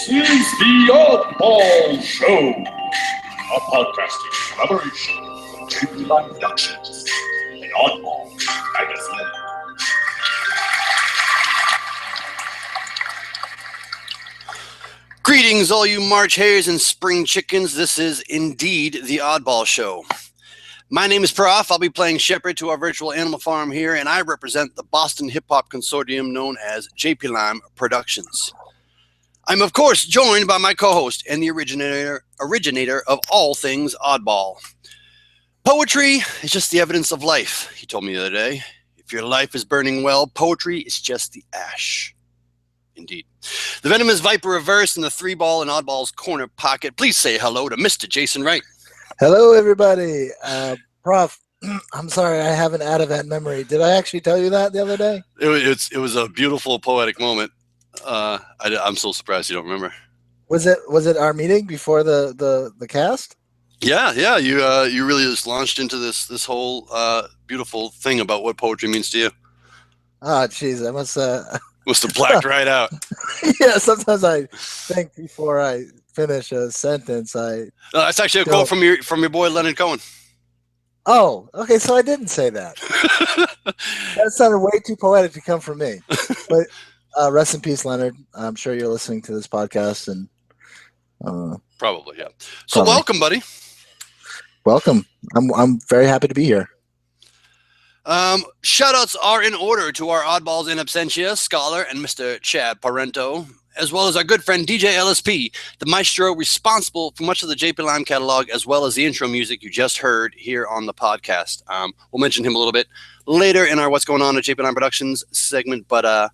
This is the Oddball Show, a podcasting collaboration of JP Productions and Oddball Magazine. Greetings, all you March hares and spring chickens. This is indeed the Oddball Show. My name is Prof. I'll be playing shepherd to our virtual animal farm here, and I represent the Boston hip-hop consortium known as JP Productions. I'm, of course, joined by my co-host and the originator of all things Oddball. Poetry is just the evidence of life, he told me the other day. If your life is burning well, poetry is just the ash. Indeed. The venomous viper reversed in the three ball in Oddball's corner pocket. Please say hello to Mr. Jason Wright. Hello, everybody. Prof, I'm sorry I have an out-of-hand memory. Did I actually tell you that the other day? It was a beautiful poetic moment. I'm so surprised you don't remember. Was it our meeting before the cast? Yeah. You really just launched into this whole beautiful thing about what poetry means to you. Oh, jeez, I must have blacked right out. Yeah, sometimes I think before I finish a sentence, it's actually a quote from your boy Leonard Cohen. Oh, okay, so I didn't say that. That sounded way too poetic to come from me. But rest in peace, Leonard. I'm sure you're listening to this podcast, and probably, yeah. So welcome, buddy. Welcome. I'm very happy to be here. Shoutouts are in order to our oddballs in absentia, Scholar and Mr. Chad Parento, as well as our good friend DJ LSP, the maestro responsible for much of the JP Lime catalog, as well as the intro music you just heard here on the podcast. We'll mention him a little bit later in our What's Going On at JP Lime Productions segment, but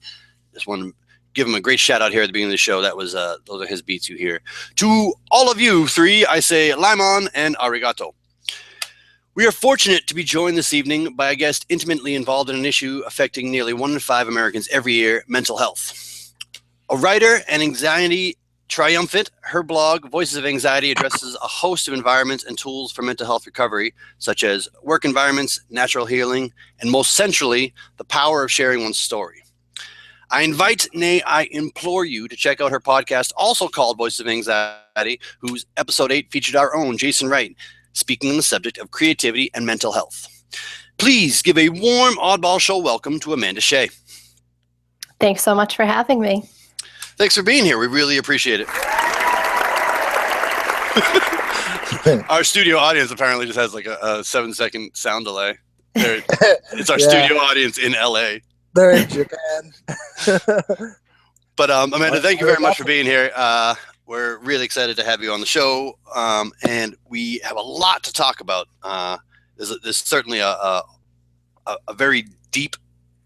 just want to give him a great shout out here at the beginning of the show. That was those are his beats you hear. To all of you three, I say Limon and Arigato. We are fortunate to be joined this evening by a guest intimately involved in an issue affecting nearly 1 in 5 Americans every year, mental health. A writer and anxiety triumphant, her blog, Voices of Anxiety, addresses a host of environments and tools for mental health recovery, such as work environments, natural healing, and most centrally, the power of sharing one's story. I invite, nay, I implore you to check out her podcast, also called Voices of Anxiety, whose episode 8 featured our own Jason Wright, speaking on the subject of creativity and mental health. Please give a warm Oddball Show welcome to Amanda Shea. Thanks so much for having me. Thanks for being here. We really appreciate it. Our studio audience apparently just has like a 7-second sound delay. It's our studio audience in LA. They're in Japan. But Amanda, thank you very much for being here. We're really excited to have you on the show, and we have a lot to talk about. There's certainly a very deep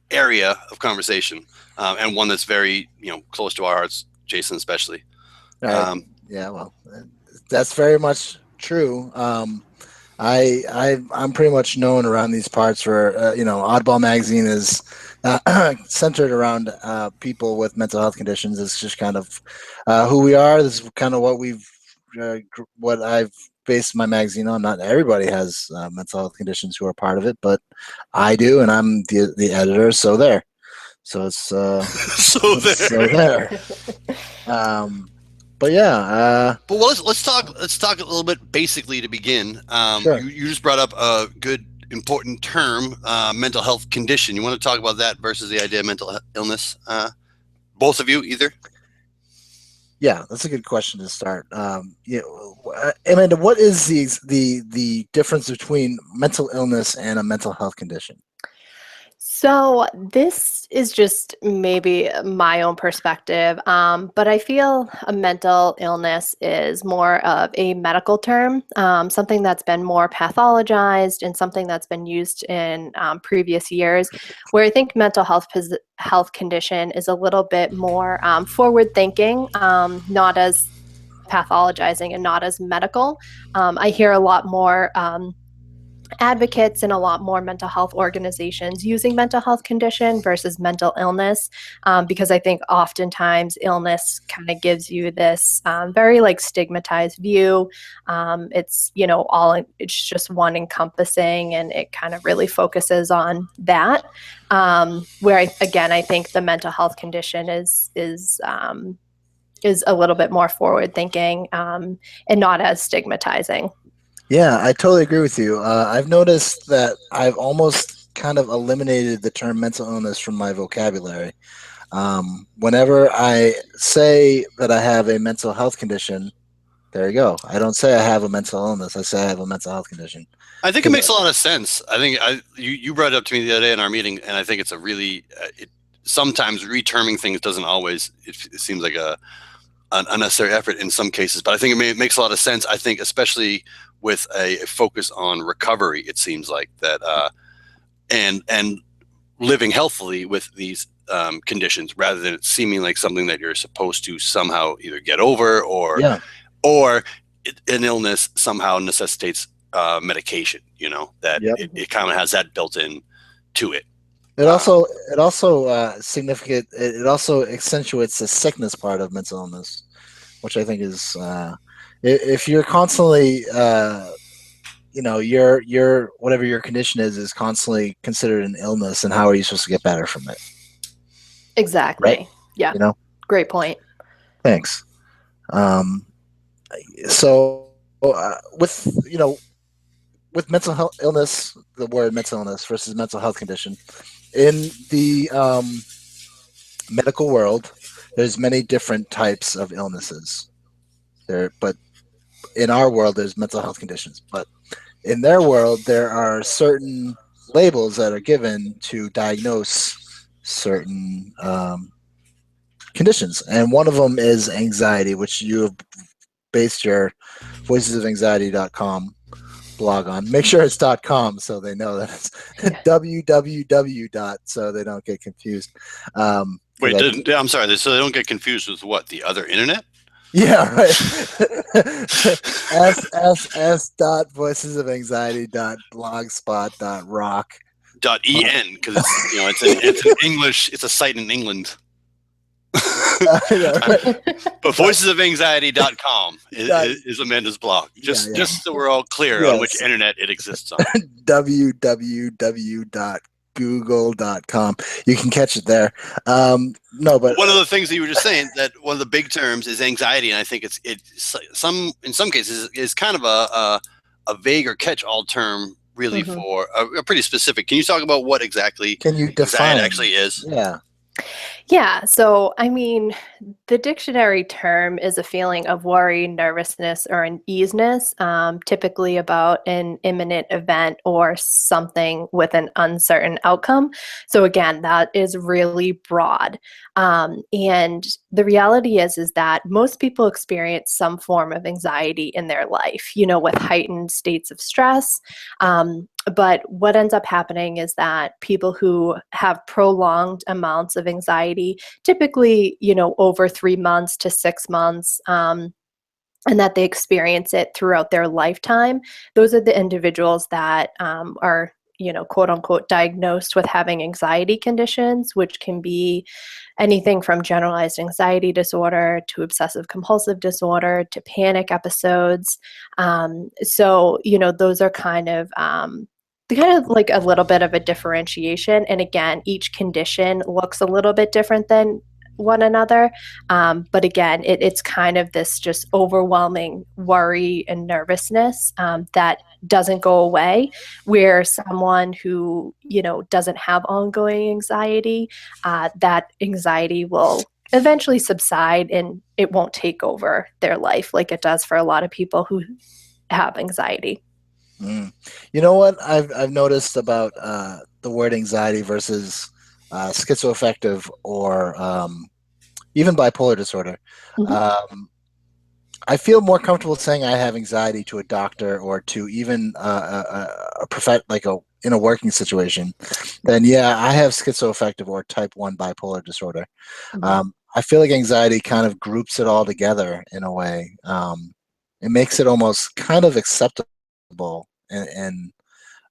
area of conversation, and one that's very close to our hearts, Jason especially. Yeah, well, that's very much true. I'm pretty much known around these parts for Oddball Magazine is centered around people with mental health conditions. It's just kind of who we are. This is kind of what I've based my magazine on. Not everybody has mental health conditions who are part of it, but I do, and I'm the editor. So there. So it's so there. But yeah. But let's talk a little bit basically to begin. Sure. You just brought up a good important term, mental health condition. You want to talk about that versus the idea of mental illness? Both of you, either? Yeah, that's a good question to start. Amanda, what is the difference between mental illness and a mental health condition? So this is just maybe my own perspective, but I feel a mental illness is more of a medical term, something that's been more pathologized and something that's been used in previous years, where I think mental health condition is a little bit more forward thinking, not as pathologizing and not as medical. I hear a lot more advocates and a lot more mental health organizations using mental health condition versus mental illness, because I think oftentimes illness kind of gives you this very stigmatized view. It's it's just one encompassing, and it kind of really focuses on that. Where I think the mental health condition is is a little bit more forward thinking and not as stigmatizing. Yeah, I totally agree with you. I've noticed that I've almost kind of eliminated the term mental illness from my vocabulary. Whenever I say that I have a mental health condition, there you go. I don't say I have a mental illness. I say I have a mental health condition. I think it makes a lot of sense. I think you brought it up to me the other day in our meeting, and I think it's a really sometimes reterming things doesn't always. It seems like an unnecessary effort in some cases, but I think it makes a lot of sense. I think especially with a focus on recovery, it seems like that, and living healthily with these conditions rather than it seeming like something that you're supposed to somehow either get over or an illness somehow necessitates medication, that it kind of has that built in to it. It also significant. It also accentuates the sickness part of mental illness, which I think is if you're constantly your whatever your condition is constantly considered an illness, and how are you supposed to get better from it? Exactly. Right? Yeah. Great point. Thanks. So with mental health illness, the word mental illness versus mental health condition in the medical world, there's many different types of illnesses there, but in our world there's mental health conditions, but in their world there are certain labels that are given to diagnose certain conditions, and one of them is anxiety, which you have based your voicesofanxiety.com blog on. Make sure it's .com so they know that it's www. So they don't get confused. Wait, I'm sorry. So they don't get confused with what, the other internet? Yeah, right. ss.voicesofanxiety.blogspot.rock .en because it's an English. It's a site in England. Yeah, right. But voicesofanxiety.com is Amanda's blog. Just so we're all clear on which internet it exists on. www.google.com. You can catch it there. No, but one of the things that you were just saying, that one of the big terms is anxiety, and I think it's in some cases is kind of a vague or catch-all term, really, for a pretty specific. Can you talk about what exactly can you define anxiety actually is? Yeah. So, I mean, the dictionary term is a feeling of worry, nervousness, or uneasiness, typically about an imminent event or something with an uncertain outcome. So, again, that is really broad. And the reality is that most people experience some form of anxiety in their life, with heightened states of stress. But what ends up happening is that people who have prolonged amounts of anxiety, typically, over 3 months to 6 months, and that they experience it throughout their lifetime, those are the individuals that are, quote unquote, diagnosed with having anxiety conditions, which can be anything from generalized anxiety disorder to obsessive compulsive disorder to panic episodes. So, those are kind of like a little bit of a differentiation. And again, each condition looks a little bit different than one another. But again, it's kind of this just overwhelming worry and nervousness that doesn't go away, where someone who, doesn't have ongoing anxiety, that anxiety will eventually subside and it won't take over their life like it does for a lot of people who have anxiety. You know what I've noticed about the word anxiety versus schizoaffective or even bipolar disorder. I feel more comfortable saying I have anxiety to a doctor or to even in a working situation than I have schizoaffective or type 1 bipolar disorder. I feel like anxiety kind of groups it all together in a way. It makes it almost kind of acceptable. And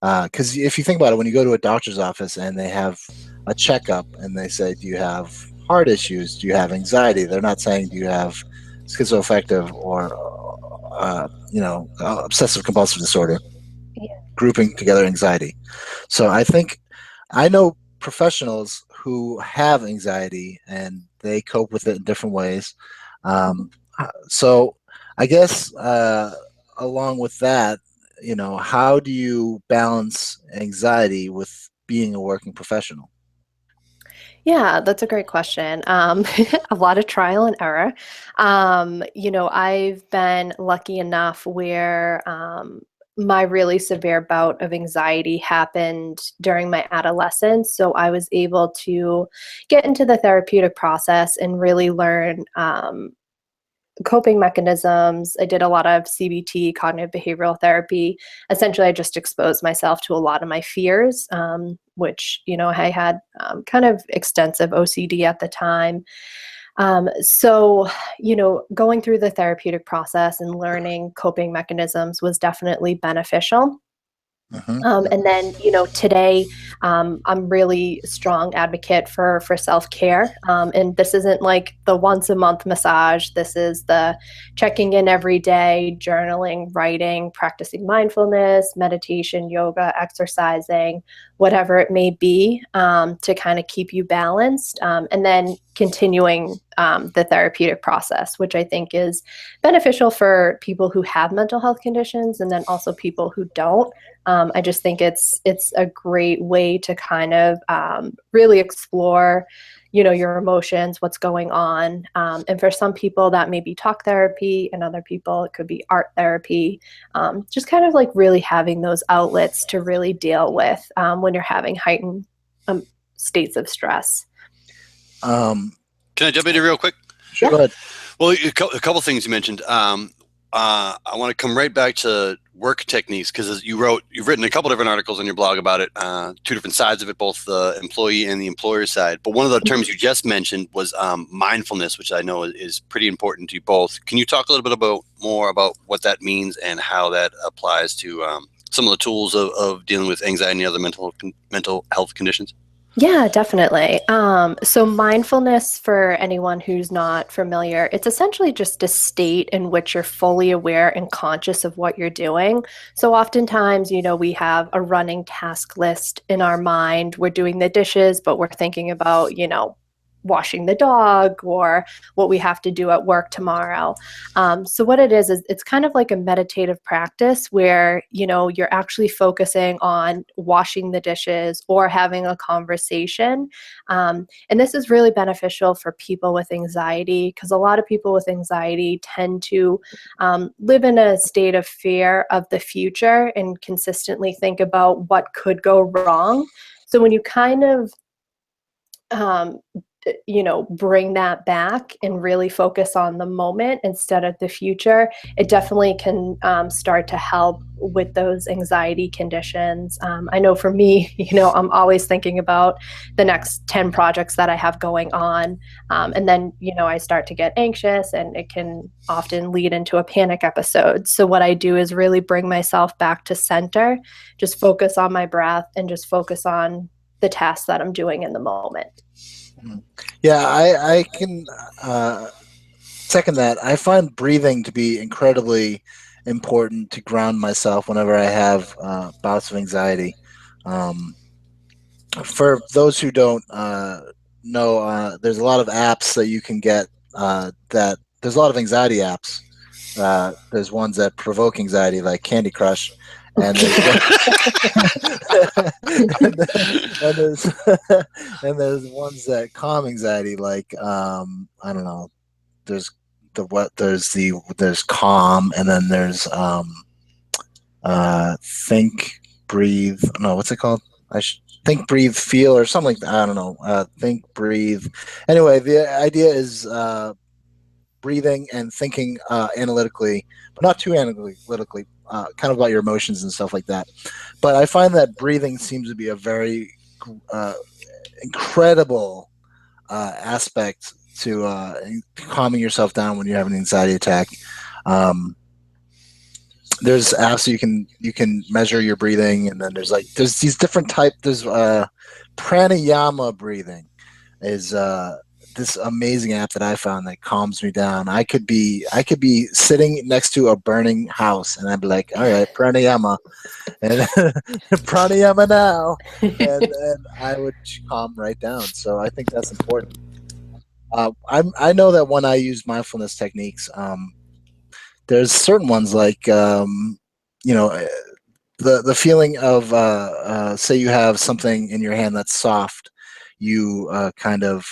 because if you think about it, when you go to a doctor's office and they have a checkup and they say, do you have heart issues? Do you have anxiety? They're not saying, do you have schizoaffective or obsessive compulsive disorder, grouping together anxiety. So I know professionals who have anxiety and they cope with it in different ways. So I guess along with that, how do you balance anxiety with being a working professional? Yeah, that's a great question. A lot of trial and error. I've been lucky enough where my really severe bout of anxiety happened during my adolescence. So I was able to get into the therapeutic process and really learn coping mechanisms. I did a lot of CBT, cognitive behavioral therapy. Essentially, I just exposed myself to a lot of my fears, which, I had kind of extensive OCD at the time. So, going through the therapeutic process and learning coping mechanisms was definitely beneficial. Hmm. And then, today I'm really strong advocate for self-care. And this isn't like the once a month massage. This is the checking in every day, journaling, writing, practicing mindfulness, meditation, yoga, exercising, whatever it may be, to kind of keep you balanced. And then continuing the therapeutic process, which I think is beneficial for people who have mental health conditions and then also people who don't. I just think it's a great way to kind of really explore, your emotions, what's going on. And for some people that may be talk therapy, and other people it could be art therapy. Just kind of like really having those outlets to really deal with when you're having heightened states of stress. Um, Can I jump in here real quick? sure, Yeah. go ahead. Well, a couple things you mentioned. I want to come right back to work techniques because you've written a couple different articles on your blog about it, two different sides of it, both the employee and the employer side. But one of the terms you just mentioned was mindfulness, which I know is pretty important to you both. Can you talk a little bit more about what that means and how that applies to some of the tools of dealing with anxiety and other mental health conditions? Yeah, definitely. So mindfulness, for anyone who's not familiar, it's essentially just a state in which you're fully aware and conscious of what you're doing. So oftentimes, we have a running task list in our mind. We're doing the dishes, but we're thinking about, washing the dog or what we have to do at work tomorrow. So what it is it's kind of like a meditative practice where, you're actually focusing on washing the dishes or having a conversation. And this is really beneficial for people with anxiety because a lot of people with anxiety tend to live in a state of fear of the future and consistently think about what could go wrong. So when you kind of bring that back and really focus on the moment instead of the future, it definitely can start to help with those anxiety conditions. I know for me, I'm always thinking about the next 10 projects that I have going on. And then, I start to get anxious and it can often lead into a panic episode. So what I do is really bring myself back to center, just focus on my breath and just focus on the task that I'm doing in the moment. Yeah, I can second that. I find breathing to be incredibly important to ground myself whenever I have bouts of anxiety. For those who don't know, there's a lot of apps that you can get there's a lot of anxiety apps. There's ones that provoke anxiety, like Candy Crush, and there's and there's and there's ones that calm anxiety, like I don't know. There's there's Calm, and then there's Think, Breathe. No, what's it called? Think, Breathe, Feel, or something like that. I don't know. Think, Breathe. Anyway, the idea is breathing and thinking analytically, but not too analytically, kind of about your emotions and stuff like that. But I find that breathing seems to be a very incredible aspect to calming yourself down when you have an anxiety attack. There's apps you can measure your breathing, and then there's these different types. There's pranayama breathing is this amazing app that I found that calms me down. I could be sitting next to a burning house, and I'd be like, all right, pranayama, and pranayama now, and I would calm right down. So I think that's important. I know that when I use mindfulness techniques, there's certain ones like you know the feeling of say you have something in your hand that's soft, you kind of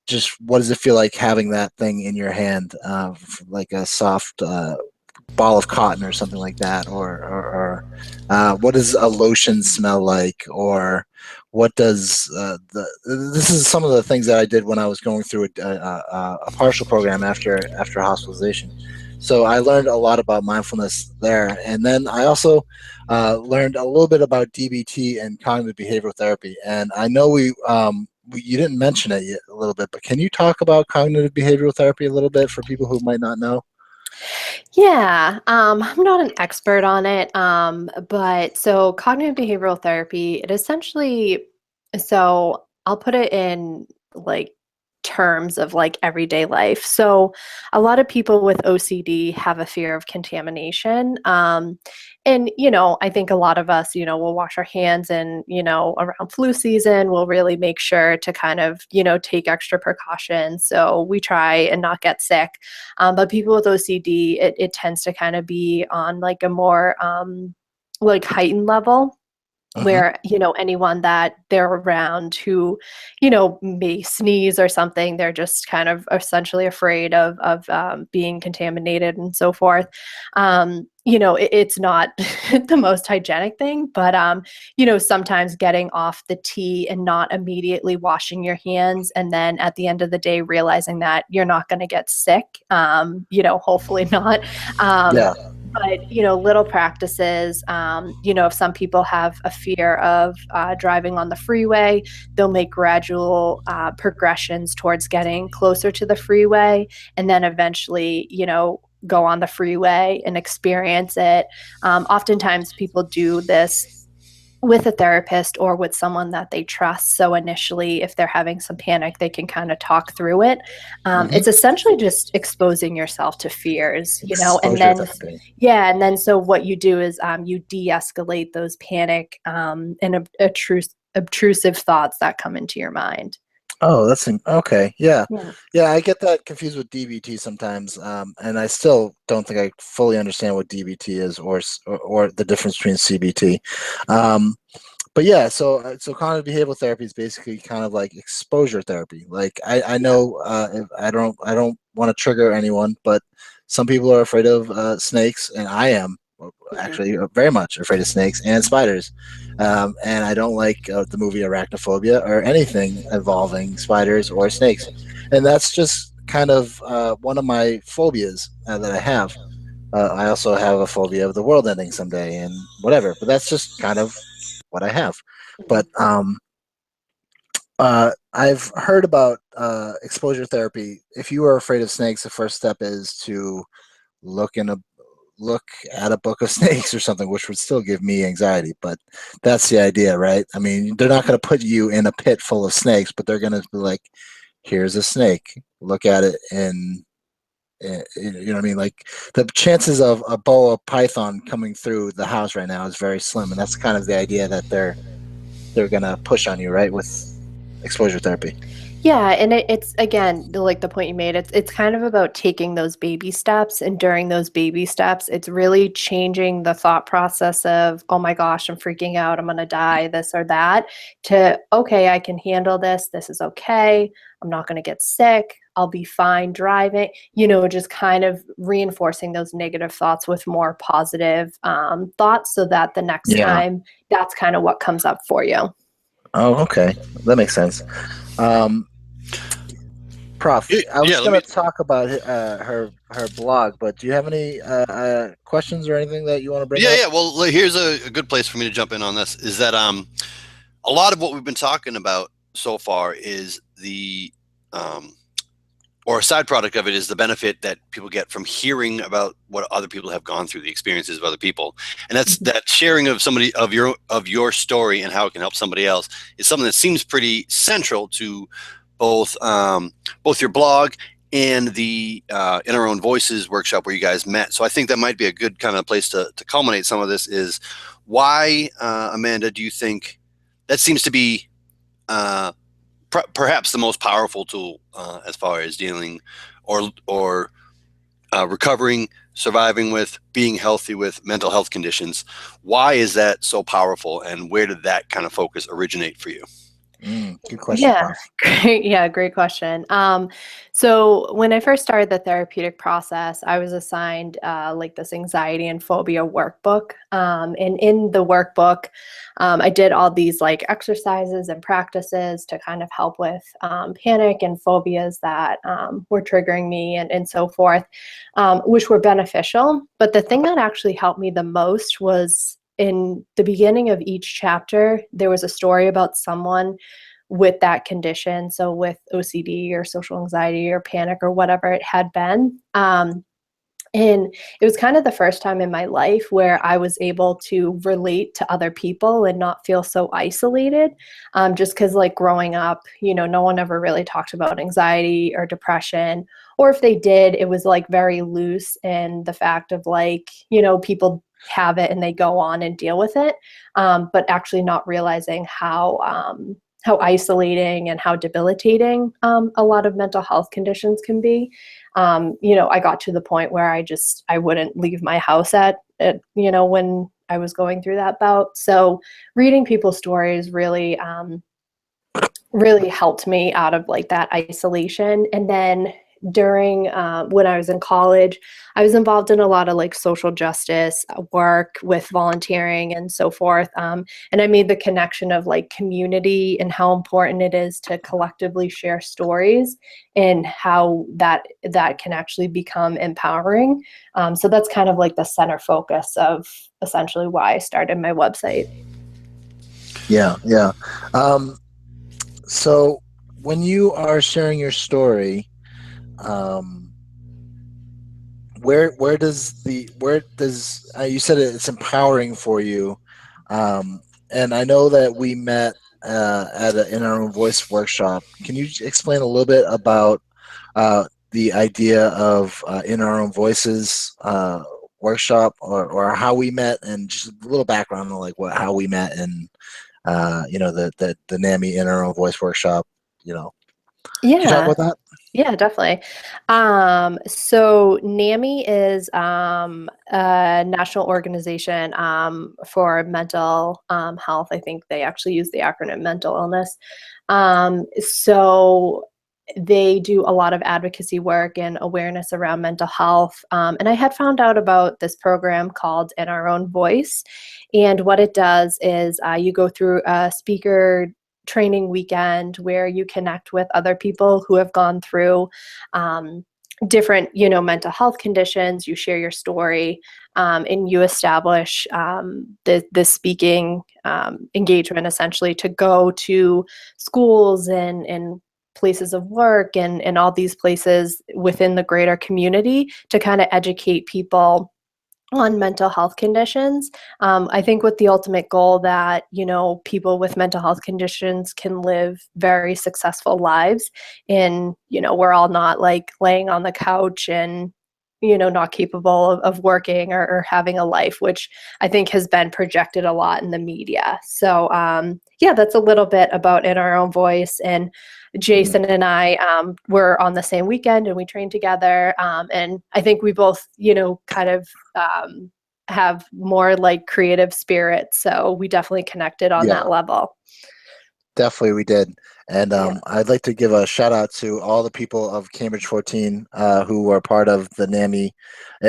just what does it feel like having that thing in your hand, like a soft ball of cotton or something like that, or what does a lotion smell like, or what does this is some of the things that I did when I was going through a partial program after hospitalization. So I learned a lot about mindfulness there, and then I also learned a little bit about DBT and cognitive behavioral therapy. And I know you didn't mention it yet a little bit, but can you talk about cognitive behavioral therapy a little bit for people who might not know? Yeah, I'm not an expert on it, but so cognitive behavioral therapy, it essentially, so I'll put it in like terms of like everyday life. So a lot of people with OCD have a fear of contamination. And, I think a lot of us, will wash our hands and, around flu season, we'll really make sure to kind of, take extra precautions. So we try and not get sick. But people with OCD, it tends to kind of be on like a more like heightened level Hmm. where anyone that they're around who may sneeze or something, they're just kind of essentially afraid of being contaminated and so forth. It's not the most hygienic thing, but sometimes getting off the tea and not immediately washing your hands, and then at the end of the day realizing that you're not going to get sick, hopefully not. um, Yeah. but little practices, if some people have a fear of driving on the freeway, they'll make gradual progressions towards getting closer to the freeway, and then eventually go on the freeway and experience it. Oftentimes people do this with a therapist or with someone that they trust. So initially, if they're having some panic, they can kind of talk through it. Hmm. It's essentially just exposing yourself to fears, and Exposure then, therapy. yeah, and then so what you do is you de-escalate those panic and obtrusive thoughts that come into your mind. Oh, okay. Yeah, Yeah. yeah. I get that confused with DBT sometimes, and I still don't think I fully understand what DBT is, or the difference between CBT. Um, but yeah, so cognitive behavioral therapy is basically kind of like exposure therapy. Like I Yeah. know I don't want to trigger anyone, but some people are afraid of snakes, and I am Mhm. actually very much afraid of snakes and spiders. And I don't like the movie Arachnophobia or anything involving spiders or snakes. And that's just kind of one of my phobias that I have. I also have a phobia of the world ending someday and whatever, but that's just kind of what I have. But Mhm. I've heard about exposure therapy. If you are afraid of snakes, the first step is to look in a look at a book of snakes or something, which would still give me anxiety. But that's the idea, right? I mean, they're not going to put you in a pit full of snakes, but they're going to be like, "Here's a snake. Look at it." And you know what I mean? Like the chances of a boa python coming through the house right now is very slim, and that's kind of the idea that they're going to push on you, right? With exposure therapy. Yeah, and it's again like the point you made. It's kind of about taking those baby steps, and during those baby steps, it's really changing the thought process of, oh my gosh, I'm freaking out, I'm gonna die, this or that, to okay, I can handle this. This is okay. I'm not gonna get sick. I'll be fine driving. Just kind of reinforcing those negative thoughts with more positive thoughts, so that the next Yeah. time, that's kind of what comes up for you. Oh, okay. That makes sense. Um, Prof, I Yeah, was let going me. to talk about her blog, but do you have any questions or anything that you want to bring Yeah, up? yeah. Well, here's a good place for me to jump in on this. Is that a lot of what we've been talking about so far is the um, or a side product of it is the benefit that people get from hearing about what other people have gone through, the experiences of other people, and that's Mhm. that sharing of somebody of your story and how it can help somebody else is something that seems pretty central to both your blog and the In Our Own Voices workshop where you guys met. So I think that might be a good kind of place to culminate some of this. Is why, Amanda, do you think that seems to be uh, perhaps the most powerful tool as far as dealing or recovering, surviving with, being healthy with mental health conditions. Why is that so powerful, and where did that kind of focus originate for you? Good question, Yeah, Puff. great. Yeah, great question. So when I first started the therapeutic process, I was assigned like this anxiety and phobia workbook. And in the workbook, I did all these like exercises and practices to kind of help with panic and phobias that were triggering me and so forth, which were beneficial. But the thing that actually helped me the most was in the beginning of each chapter, there was a story about someone with that condition. So with OCD or social anxiety or panic or whatever it had been. And it was kind of the first time in my life where I was able to relate to other people and not feel so isolated. Just because, like, growing up, no one ever really talked about anxiety or depression. Or if they did, it was like very loose in the fact of like, people have it and they go on and deal with it, but actually not realizing how isolating and how debilitating a lot of mental health conditions can be. I got to the point where I wouldn't leave my house when I was going through that bout. So reading people's stories really helped me out of like that isolation. And then during when I was in college, I was involved in a lot of like social justice work with volunteering and so forth. And I made the connection of like community and how important it is to collectively share stories and how that can actually become empowering. So that's kind of like the center focus of essentially why I started my website. Yeah. So when you are sharing your story, where does you said it's empowering for you, and I know that we met at an In Our Own Voice workshop. Can you explain a little bit about the idea of In Our Own Voices workshop, or how we met, and just a little background on like how we met, and the NAMI In Our Own Voice workshop. Can you talk Yeah. about that? Yeah, definitely. So NAMI is a national organization for mental health. I think they actually use the acronym mental illness. So they do a lot of advocacy work and awareness around mental health. And I had found out about this program called In Our Own Voice. And what it does is you go through a speaker training weekend where you connect with other people who have gone through different mental health conditions. You share your story, and you establish the speaking engagement, essentially, to go to schools and places of work and all these places within the greater community to kind of educate people on mental health conditions. I think with the ultimate goal that, people with mental health conditions can live very successful lives. And, we're all not like laying on the couch and, not capable of working or having a life, which I think has been projected a lot in the media. So, yeah, that's a little bit about In Our Own Voice. And Jason and I were on the same weekend and we trained together. And I think we both, kind of have more like creative spirit. So we definitely connected on that level. Definitely, we did. And Yeah. I'd like to give a shout out to all the people of Cambridge 14 who were part of the NAMI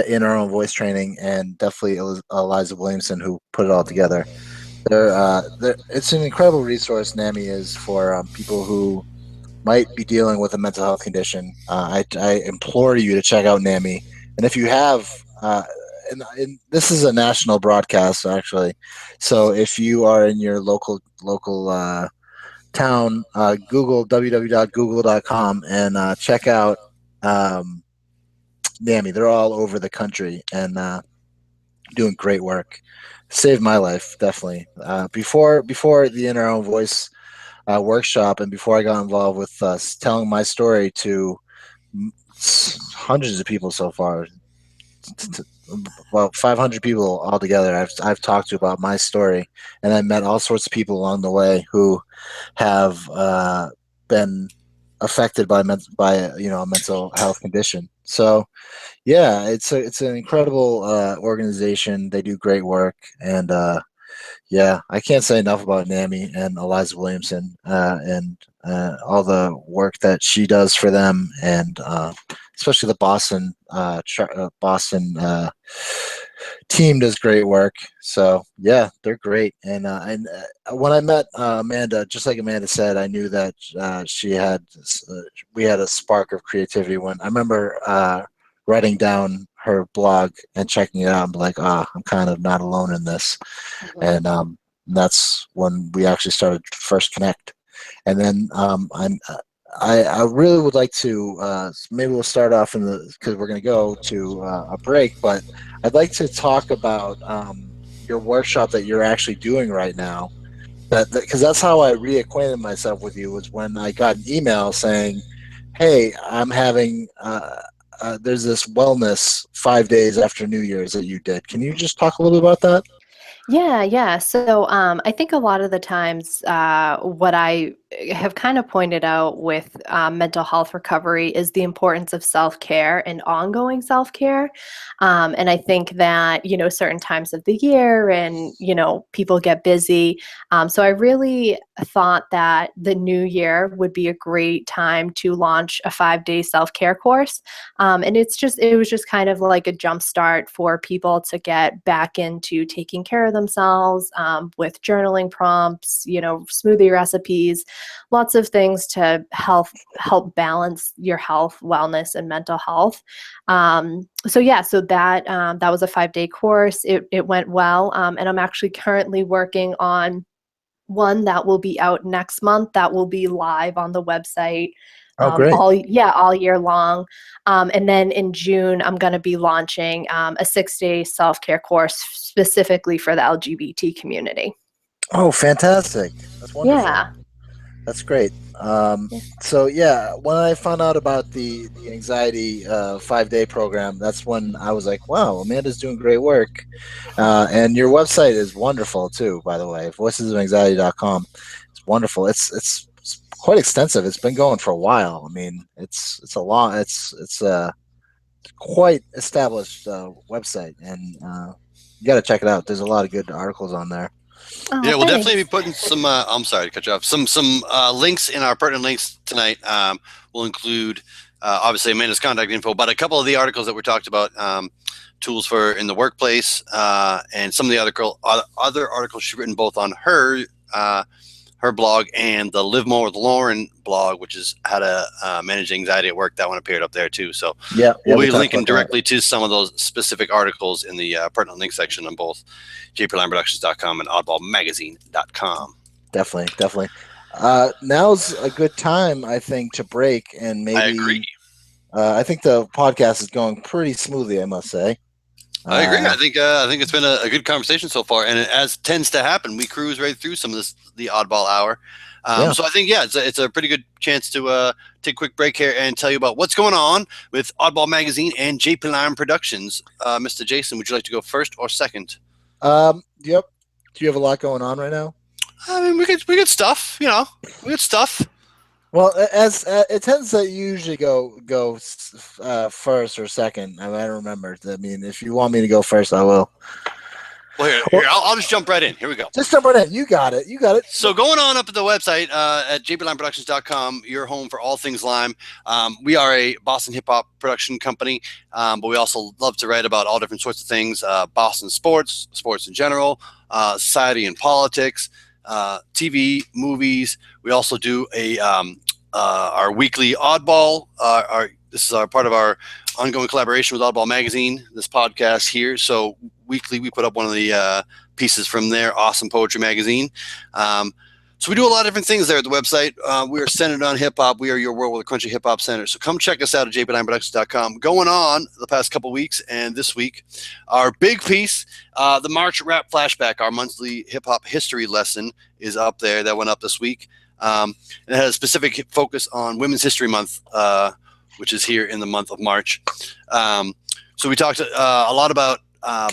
In Our Own Voice training, and definitely Eliza Williamson, who put it all together. It's an incredible resource, NAMI is, for people who might be dealing with a mental health condition. I implore you to check out NAMI. And if you have, and this is a national broadcast, actually, so if you are in your local town, Google www.google.com and check out NAMI. They're all over the country and doing great work. Saved my life, definitely. Before the In Our Own Voice workshop, and before I got involved with telling my story to hundreds of people so far, about 500 people altogether, I've talked to about my story, and I met all sorts of people along the way who have been affected by a mental health condition. So yeah, it's an incredible organization. They do great work, and yeah, I can't say enough about NAMI and Eliza Williamson and all the work that she does for them, and especially the Boston team does great work. So yeah, they're great. And when I met Amanda, just like Amanda said, I knew that we had a spark of creativity. When I remember writing down her blog and checking it out, I'm like, I'm kind of not alone in this. And that's when we actually started to first connect. And then I really would like to maybe we'll start off because we're going to go to a break, but I'd like to talk about your workshop that you're actually doing right now. Because that's how I reacquainted myself with you, was when I got an email saying, "Hey, I'm having there's this wellness 5 days after New Year's that you did. Can you just talk a little bit about that?" Yeah. So I think a lot of the times what I have kind of pointed out with mental health recovery is the importance of self-care and ongoing self-care. And I think that, certain times of the year and, people get busy. So I really thought that the new year would be a great time to launch a 5-day self-care course. And it was just kind of like a jump start for people to get back into taking care of themselves with journaling prompts, smoothie recipes, lots of things to help balance your health, wellness, and mental health. So that was a 5-day course. It went well, and I'm actually currently working on one that will be out next month. That will be live on the website. Oh, great. All year long. And then in June, I'm going to be launching a 6-day self-care course specifically for the LGBT community. Oh, fantastic. That's wonderful. Yeah. That's great. So yeah, when I found out about the anxiety 5-day program, that's when I was like, wow, Amanda's doing great work. And your website is wonderful too, by the way, voicesofanxiety.com. It's wonderful. It's quite extensive. It's been going for a while. I mean, it's a quite established website, and you got to check it out. There's a lot of good articles on there. Oh, yeah, we'll thanks. definitely be putting some. I'm sorry to cut you off. Some links in our pertinent links tonight. We'll include obviously Amanda's contact info, but a couple of the articles that we talked about, tools for in the workplace, and some of the other articles she's written both on her blog and the Live More with Lauren blog, which is how to manage anxiety at work. That one appeared up there too. So we'll be linking directly to some of those specific articles in the pertinent link section on both jplineproductions.com and oddballmagazine.com. Definitely. Now's a good time, I think, to break, and maybe I agree. I think the podcast is going pretty smoothly, I must say. I agree. I think it's been a good conversation so far, and as tends to happen, we cruise right through some of the oddball hour. So I think it's a pretty good chance to take a quick break here and tell you about what's going on with Oddball Magazine and JP Line Productions. Mr. Jason, would you like to go first or second? Yep. Do you have a lot going on right now? I mean, we get stuff. We get stuff. Well, as it tends to usually go first or second. I don't remember. I mean, if you want me to go first, I will. Well, here I'll just jump right in. Here we go. Just jump right in. You got it. So going on up at the website at jplineproductions.com, your home for all things Lime. We are a Boston hip-hop production company, but we also love to write about all different sorts of things, Boston sports in general, society and politics, TV, movies. We also do our weekly Oddball. This is our part of our ongoing collaboration with Oddball Magazine, this podcast here. So weekly we put up one of the pieces from their awesome poetry magazine. So we do a lot of different things there at the website. We are centered on hip hop. We are your world with a crunchy hip hop center. So come check us out at jp9productions.com. Going on the past couple weeks and this week, our big piece, the March Rap Flashback, our monthly hip hop history lesson, is up there. That went up this week. It has a specific focus on Women's History Month, which is here in the month of March. So we talked a lot about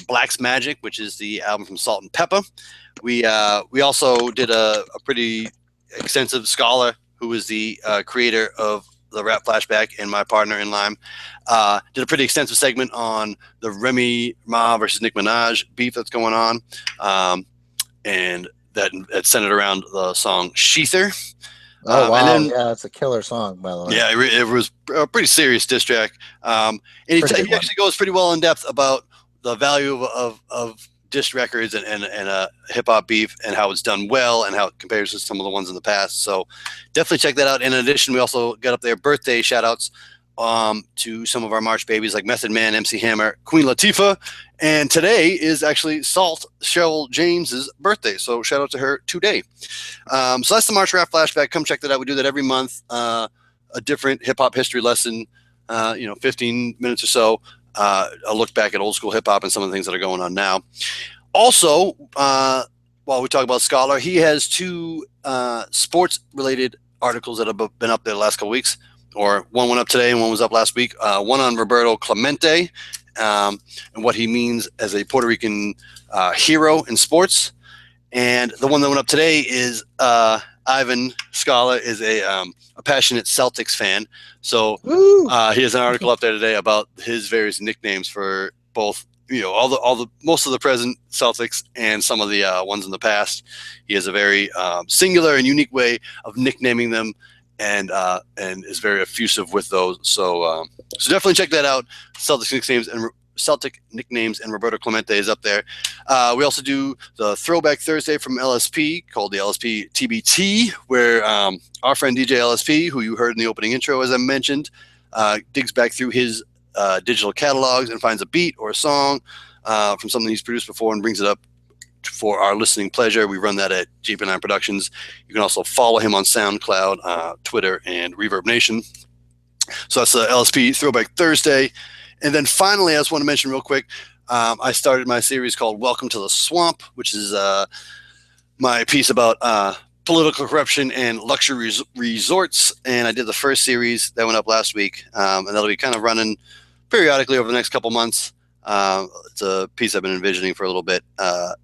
Black's Magic, which is the album from Salt and Pepper. We also did a pretty extensive scholar who is the creator of the Rap Flashback and my partner in Lime, did a pretty extensive segment on the Remy Ma versus Nicki Minaj beef that's going on, and that centered around the song "Sheether." Oh wow, and then, yeah, it's a killer song, by the way. Yeah, it was a pretty serious diss track, and he actually goes pretty well in depth about the value of diss records and hip hop beef and how it's done well and how it compares to some of the ones in the past. So definitely check that out. In addition, we also got up there birthday shout outs to some of our March babies like Method Man, MC Hammer, Queen Latifah, and today is actually Salt Cheryl James's birthday. So shout out to her today. So that's the March Rap Flashback. Come check that out. We do that every month. A different hip hop history lesson, 15 minutes or so. A look back at old school hip hop and some of the things that are going on now. Also, while we talk about Scholar, he has 2 sports related articles that have been up there the last couple weeks, or one went up today and one was up last week. One on Roberto Clemente and what he means as a Puerto Rican hero in sports. And the one that went up today is Ivan Scala is a passionate Celtics fan. So he has an article up there today about his various nicknames for both, most of the present Celtics and some of the ones in the past. He has a very singular and unique way of nicknaming them, and is very effusive with those. So definitely check that out. Celtic nicknames and Roberto Clemente is up there. We also do the Throwback Thursday from LSP called the LSP TBT, where our friend DJ LSP, who you heard in the opening intro, as I mentioned, digs back through his digital catalogs and finds a beat or a song from something he's produced before and brings it up for our listening pleasure. We run that at JP9 Productions. You can also follow him on SoundCloud, Twitter, and Reverb Nation. So that's the LSP Throwback Thursday. And then finally, I just want to mention real quick, I started my series called Welcome to the Swamp, which is my piece about political corruption and luxury resorts. And I did the first series that went up last week, and that'll be kind of running periodically over the next couple months. It's a piece I've been envisioning for a little bit. And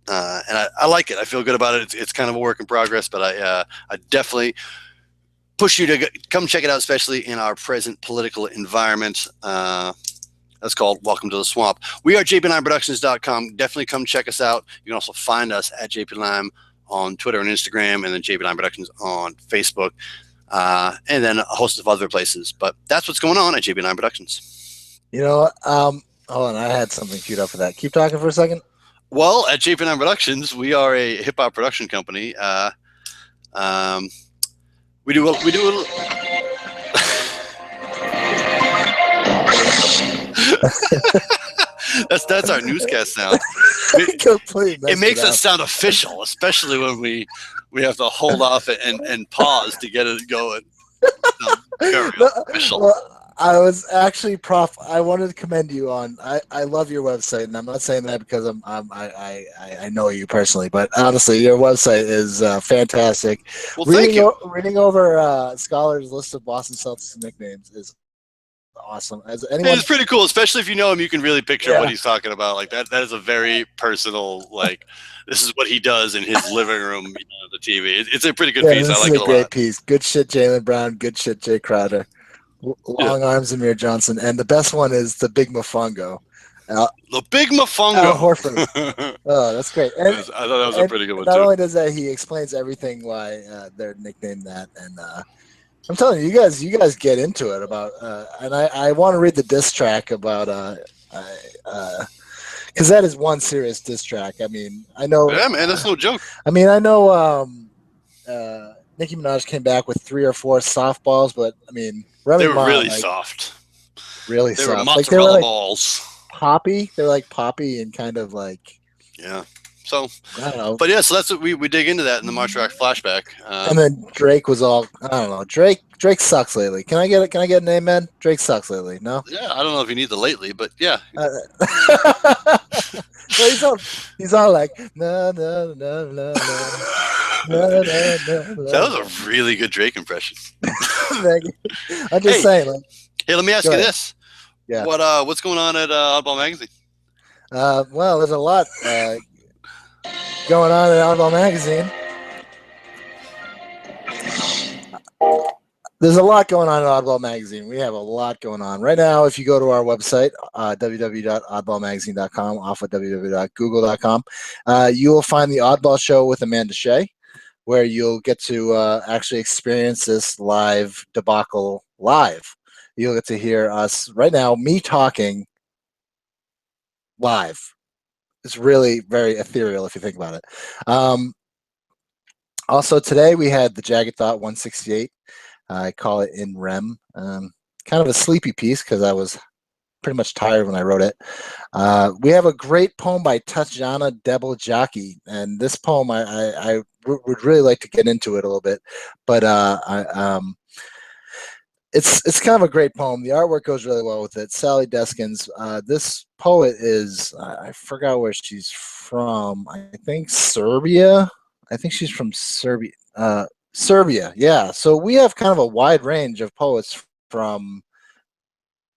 I like it. I feel good about it. It's kind of a work in progress, but I definitely push you to come check it out, especially in our present political environment. That's called Welcome to the Swamp. We are jp9productions.com. Definitely come check us out. You can also find us at JP9 on Twitter and Instagram, and then JP9 Productions on Facebook, and then a host of other places. But that's what's going on at JP9 Productions. Hold on. I had something queued up for that. Keep talking for a second. Well, at JP9 Productions, we are a hip-hop production company. We do a that's our newscast sound. It makes us sound official, especially when we have to hold off and pause to get it going. Very official. Well, I was actually I wanted to commend you on. I love your website, and I'm not saying that because I know you personally, but honestly, your website is fantastic. Well, thank you. Reading over Scholar's list of Boston Celtics nicknames is awesome. It's pretty cool, especially if you know him. You can really picture what he's talking about. Like that is a very personal. Like this is what he does in his living room, the TV. It's a pretty good piece. I like it a lot. Great piece. Good shit, Jaylen Brown. Good shit, Jay Crowder. Long arms, Amir Johnson, and the best one is the Big Mofongo. The Big Mofongo. Horford. Oh, that's great. And, I thought that was a pretty good one, not only does that, he explains everything why they're nicknamed that. And I'm telling you, you guys get into it about. And I want to read the diss track about because that is one serious diss track. I mean, I know. Yeah, man, that's no joke. I mean, I know. Nicki Minaj came back with 3 or 4 softballs, but I mean, they were really soft. Really they soft. Were mozzarella balls. Poppy. They're like poppy and kind of like. Yeah. So. I don't know. But yeah, so that's what we dig into that in the March Rock flashback. And then Drake was all. I don't know. Drake sucks lately. Can I get an amen? Drake sucks lately. No. Yeah, I don't know if you need the lately, but yeah. Well, he's all like no. That was a really good Drake impression. I'm just saying. Like, hey, let me ask you this. Yeah. What's going on at Oddball Magazine? Well, there's a lot going on at Oddball Magazine. There's a lot going on in Oddball Magazine. We have a lot going on right now. If you go to our website, www.oddballmagazine.com, off of www.google.com, you will find the Oddball Show with Amanda Shea, where you'll get to actually experience this live debacle live. You'll get to hear us right now, me talking live. It's really very ethereal if you think about it. Also, today we had the Jagged Thought 168. I call it In Rem. Kind of a sleepy piece because I was pretty much tired when I wrote it. We have a great poem by Tatjana Debeljocky, and this poem I would really like to get into it a little bit, but it's kind of a great poem. The artwork goes really well with it. Sally Deskins. This poet is I forgot where she's from. I think Serbia. I think she's from Serbia. Serbia, yeah. So we have kind of a wide range of poets from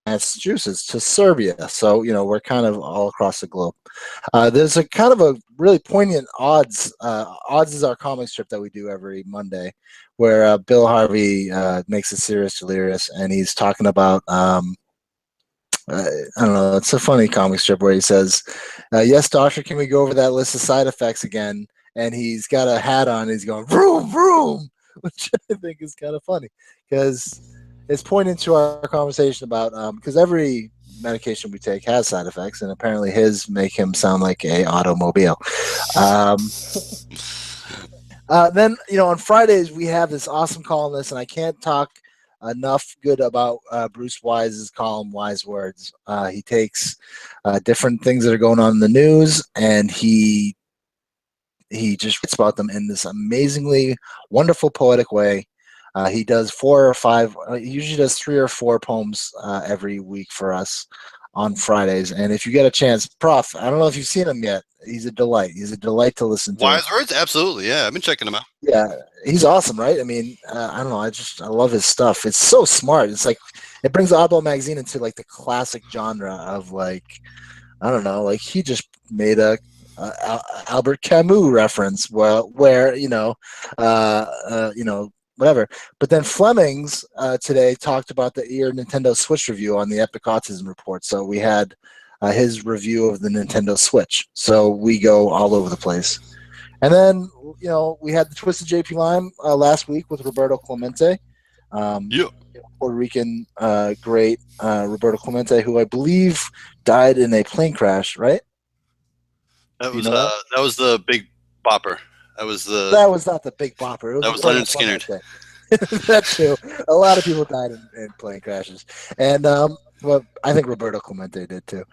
Massachusetts to Serbia. So, we're kind of all across the globe. There's a kind of a really poignant Odds. Odds is our comic strip that we do every Monday, where Bill Harvey makes it serious delirious, and he's talking about, I don't know, it's a funny comic strip where he says, yes, doctor, can we go over that list of side effects again? And he's got a hat on, and he's going, vroom, vroom, which I think is kind of funny because it's pointing to our conversation about, because every medication we take has side effects, and apparently his make him sound like a automobile. Then, on Fridays, we have this awesome columnist, and I can't talk enough good about Bruce Wise's column, Wise Words. He takes different things that are going on in the news, and he just writes about them in this amazingly wonderful poetic way. He does 4 or 5, he usually does 3 or 4 poems every week for us on Fridays. And if you get a chance, Prof, I don't know if you've seen him yet. He's a delight. He's a delight to listen to. Wise Words? Absolutely. Yeah, I've been checking him out. Yeah, he's awesome, right? I mean, I don't know. I love his stuff. It's so smart. It's like, it brings Oddball Magazine into like the classic genre of like, I don't know, like he just made a Albert Camus reference, where whatever. But then Fleming's today talked about the Nintendo Switch review on the Epic Autism Report. So we had his review of the Nintendo Switch. So we go all over the place. And then we had the Twisted JP Lime last week with Roberto Clemente. Puerto Rican great Roberto Clemente, who I believe died in a plane crash, right? That was the Big Bopper. That was not the Big Bopper. That was Leonard Skinner. That too. A lot of people died in plane crashes, and well, I think Roberto Clemente did too.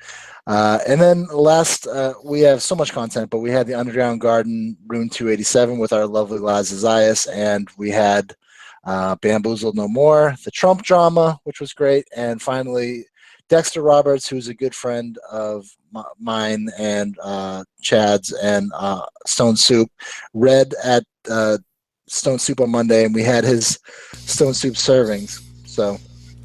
And then last, we have so much content, but we had the Underground Garden Rune 287 with our lovely Laz Zayas, and we had Bamboozled No More, the Trump drama, which was great, and finally Dexter Roberts, who's a good friend of mine and Chad's and Stone Soup, read at Stone Soup on Monday, and we had his Stone Soup servings. So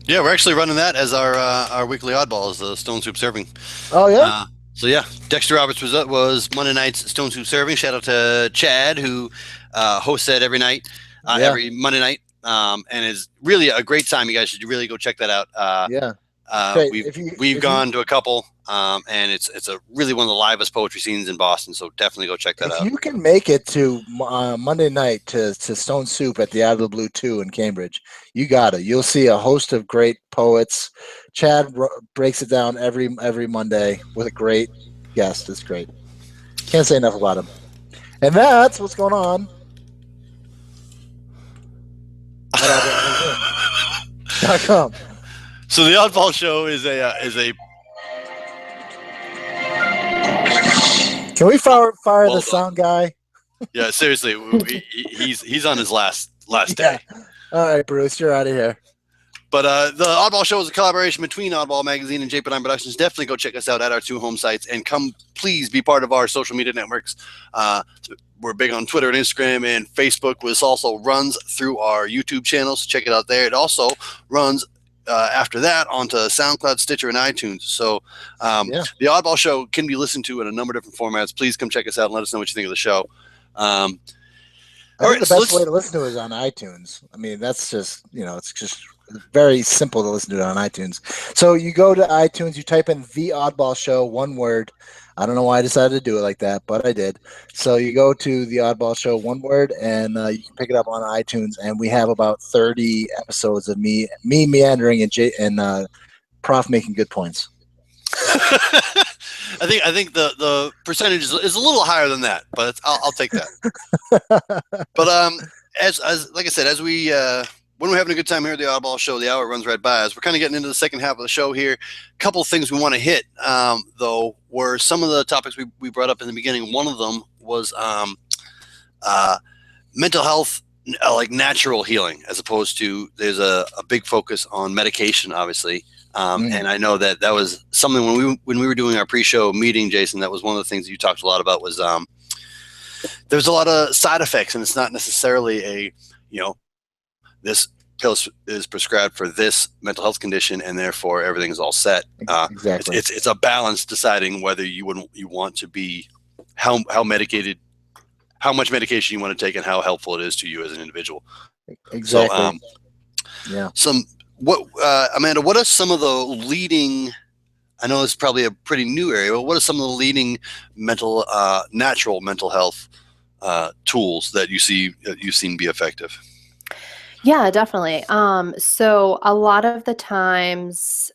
yeah, we're actually running that as our weekly oddballs, the Stone Soup serving. Oh yeah. So yeah, Dexter Roberts was Monday night's Stone Soup serving. Shout out to Chad, who hosts that every night, every Monday night, and is really a great time. You guys should really go check that out. We've gone to a couple, and it's a really one of the livest poetry scenes in Boston. So definitely go check that out. If you can make it to Monday night to Stone Soup at the Out of the Blue 2 in Cambridge, you got it. You'll see a host of great poets. Chad breaks it down every Monday with a great guest. It's great. Can't say enough about him. And that's what's going on. .com. So the Oddball Show is a. Can we fire the sound guy? Yeah, seriously, he's on his last day. All right, Bruce, you're out of here. But the Oddball Show is a collaboration between Oddball Magazine and JP9 Productions. Definitely go check us out at our 2 home sites, and please be part of our social media networks. We're big on Twitter and Instagram and Facebook, which also runs through our YouTube channels. Check it out there. It also runs after that onto SoundCloud, Stitcher, and iTunes. So the Oddball Show can be listened to in a number of different formats. Please come check us out and let us know what you think of the show. I All think right, the so best way to listen to it is on iTunes. I mean, that's just, it's just very simple to listen to it on iTunes. So you go to iTunes, you type in The Oddball Show, one word. I don't know why I decided to do it like that, but I did. So you go to The Oddball Show, one word, and you can pick it up on iTunes. And we have about 30 episodes of me meandering and Prof making good points. I think the percentage is a little higher than that, but I'll take that. But as like I said, as we when we're having a good time here at the Oddball Show, the hour runs right by us. We're kind of getting into the second half of the show here. A couple of things we want to hit, though, were some of the topics we brought up in the beginning. One of them was mental health, like natural healing, as opposed to there's a big focus on medication, obviously. And I know that was something when we were doing our pre-show meeting, Jason. That was one of the things that you talked a lot about. Was there's a lot of side effects, and it's not necessarily this pill is prescribed for this mental health condition, and therefore everything is all set. Exactly. It's a balance deciding whether you want to be how medicated, how much medication you want to take, and how helpful it is to you as an individual. Exactly. So, Amanda, what are some of the leading? I know it's probably a pretty new area, but what are some of the leading natural mental health tools that you've seen be effective? Yeah, definitely. So a lot of the times,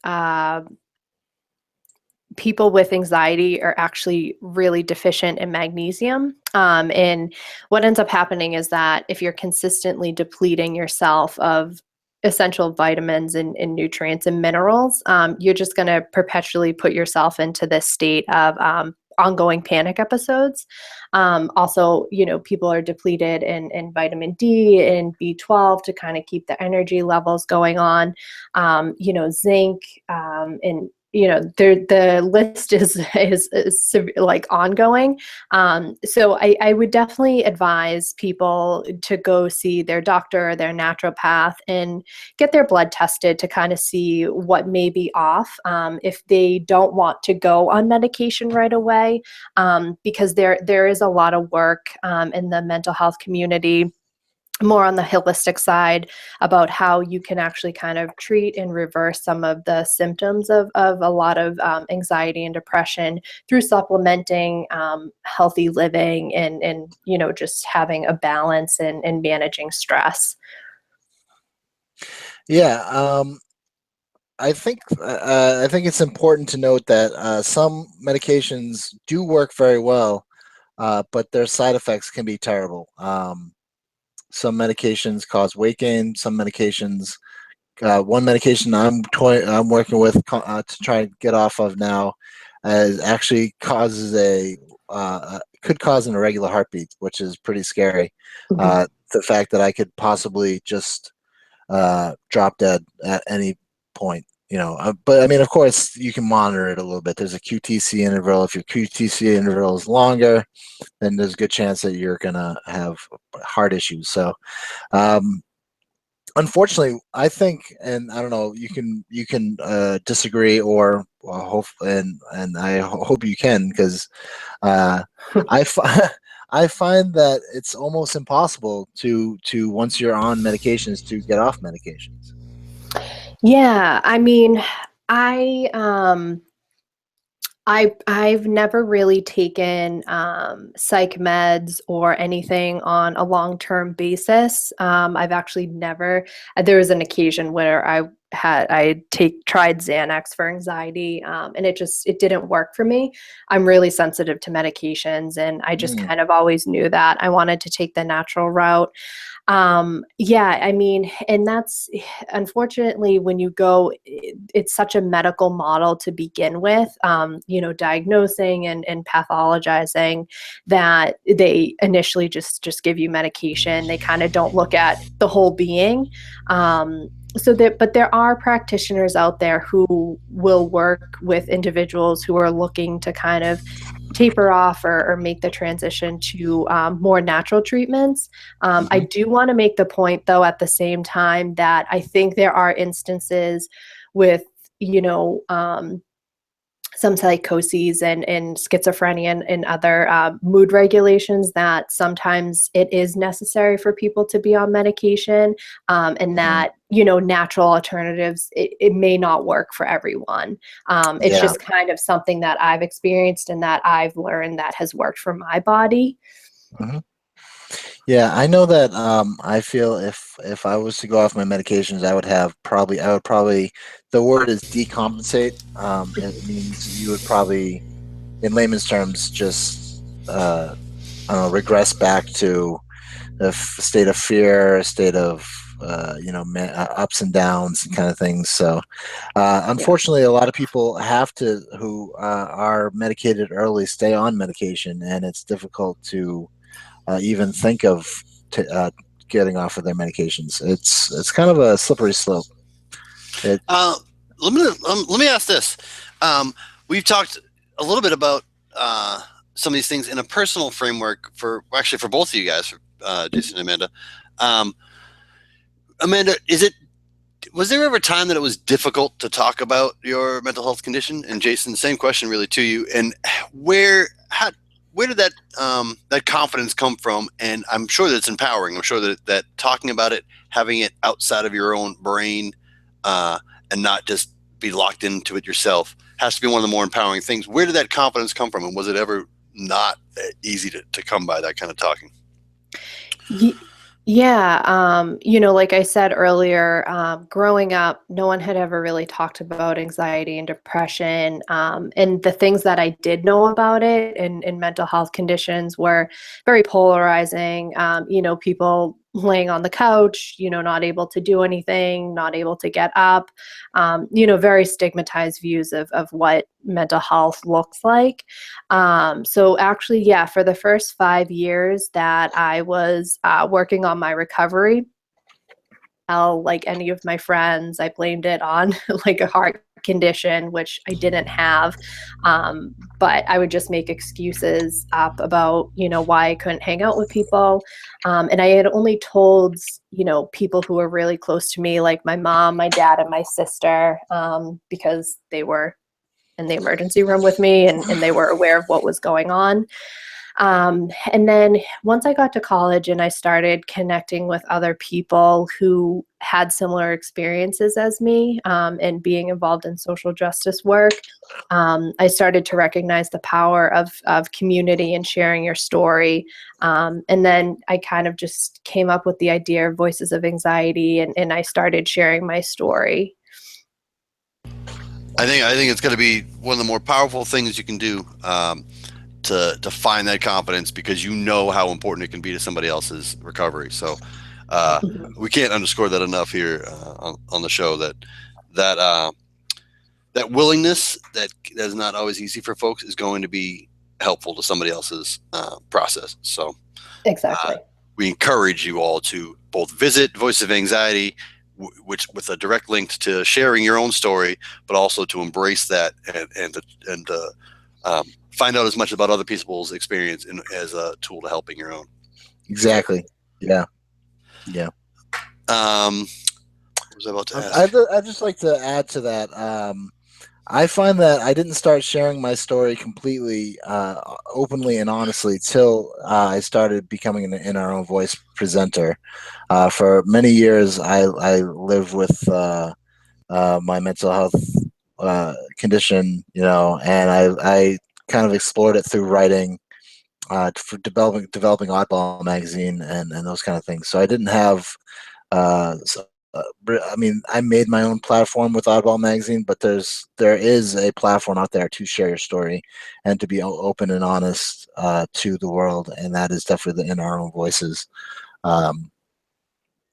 people with anxiety are actually really deficient in magnesium. And what ends up happening is that if you're consistently depleting yourself of essential vitamins and nutrients and minerals, you're just going to perpetually put yourself into this state of ongoing panic episodes. Also, people are depleted in vitamin D and B12 to kind of keep the energy levels going on. Zinc, and the list is like ongoing. So I would definitely advise people to go see their doctor or their naturopath and get their blood tested to kind of see what may be off, if they don't want to go on medication right away, because there is a lot of work in the mental health community, more on the holistic side, about how you can actually kind of treat and reverse some of the symptoms of a lot of anxiety and depression through supplementing, healthy living, and just having a balance and managing stress. Yeah. I think it's important to note that some medications do work very well, but their side effects can be terrible. Some medications cause weight gain. Some medications, one medication I'm working with to try to get off of now, actually causes could cause an irregular heartbeat, which is pretty scary. Mm-hmm. The fact that I could possibly just drop dead at any point. But I mean, of course, you can monitor it a little bit. There's a QTC interval. If your QTC interval is longer, then there's a good chance that you're gonna have heart issues. So, unfortunately, I think, and I don't know, you can disagree or hope, and I hope you can, because I find that it's almost impossible to once you're on medications to get off medications. Yeah, I mean, I've never really taken psych meds or anything on a long-term basis. I've actually never. There was an occasion where I tried Xanax for anxiety, and it didn't work for me. I'm really sensitive to medications, and I just kind of always knew that I wanted to take the natural route. Yeah, I mean, and that's unfortunately when you go, it's such a medical model to begin with, diagnosing and pathologizing, that they initially just give you medication. They kind of don't look at the whole being. But there are practitioners out there who will work with individuals who are looking to kind of taper off or make the transition to more natural treatments. I do want to make the point, though, at the same time, that I think there are instances with, some psychoses and schizophrenia and other mood regulations, that sometimes it is necessary for people to be on medication, and that, natural alternatives, it may not work for everyone. It's Yeah. just kind of something that I've experienced and that I've learned that has worked for my body. Mhm. Yeah, I know that I feel if I was to go off my medications, I would probably the word is decompensate. It means you would probably, in layman's terms, just I don't know, regress back to state of fear, a state of ups and downs kind of things. So unfortunately, a lot of people who are medicated early stay on medication, and it's difficult to even think of getting off of their medications. It's kind of a slippery slope. Let me ask this. We've talked a little bit about some of these things in a personal framework for both of you guys, Jason and Amanda. Amanda, was there ever a time that it was difficult to talk about your mental health condition? And Jason, same question really to you. And where did that confidence come from? And I'm sure that it's empowering. I'm sure that talking about it, having it outside of your own brain, and not just be locked into it yourself, has to be one of the more empowering things. Where did that confidence come from? And was it ever not easy to come by that kind of talking? Yeah, like I said earlier, growing up, no one had ever really talked about anxiety and depression. And the things that I did know about it and mental health conditions were very polarizing. People laying on the couch, not able to do anything, not able to get up, very stigmatized views of what mental health looks like. So actually, yeah, for the first 5 years that I was working on my recovery, like any of my friends, I blamed it on like a heart condition, which I didn't have. But I would just make excuses up about, why I couldn't hang out with people. And I had only told, people who were really close to me, like my mom, my dad, and my sister, because they were in the emergency room with me and they were aware of what was going on. And then once I got to college and I started connecting with other people who had similar experiences as me, and being involved in social justice work, I started to recognize the power of community and sharing your story. And then I kind of just came up with the idea of Voices of Anxiety, and I started sharing my story. I think it's going to be one of the more powerful things you can do, to find that confidence, because you know how important it can be to somebody else's recovery. So we can't underscore that enough here on the show, that willingness that is not always easy for folks is going to be helpful to somebody else's process. So Exactly. we encourage you all to both visit Voice of Anxiety, which with a direct link to sharing your own story, but also to embrace that and find out as much about other people's experience as a tool to helping your own. Exactly. Yeah. What was I about to ask? I'd just like to add to that. I find that I didn't start sharing my story completely openly and honestly till I started becoming an In Our Own Voice presenter. For many years, I lived with my mental health condition, and I kind of explored it through writing, for developing Oddball magazine and those kind of things. So I didn't have I made my own platform with Oddball magazine, but there is a platform out there to share your story and to be open and honest to the world, and that is definitely the In Our Own Voices. The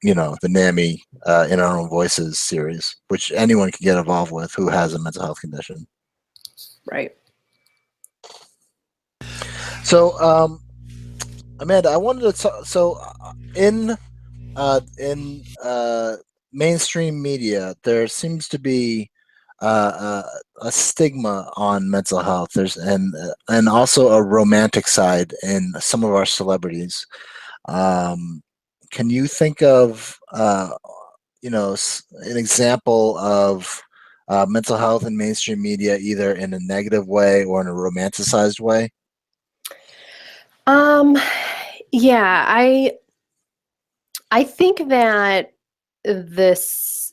NAMI In Our Own Voices series, which anyone can get involved with who has a mental health condition. Right. So, Amanda, I wanted to talk. So, in mainstream media, there seems to be a stigma on mental health. And also a romantic side in some of our celebrities. Can you think of an example of mental health in mainstream media, either in a negative way or in a romanticized way? Yeah, I think that this,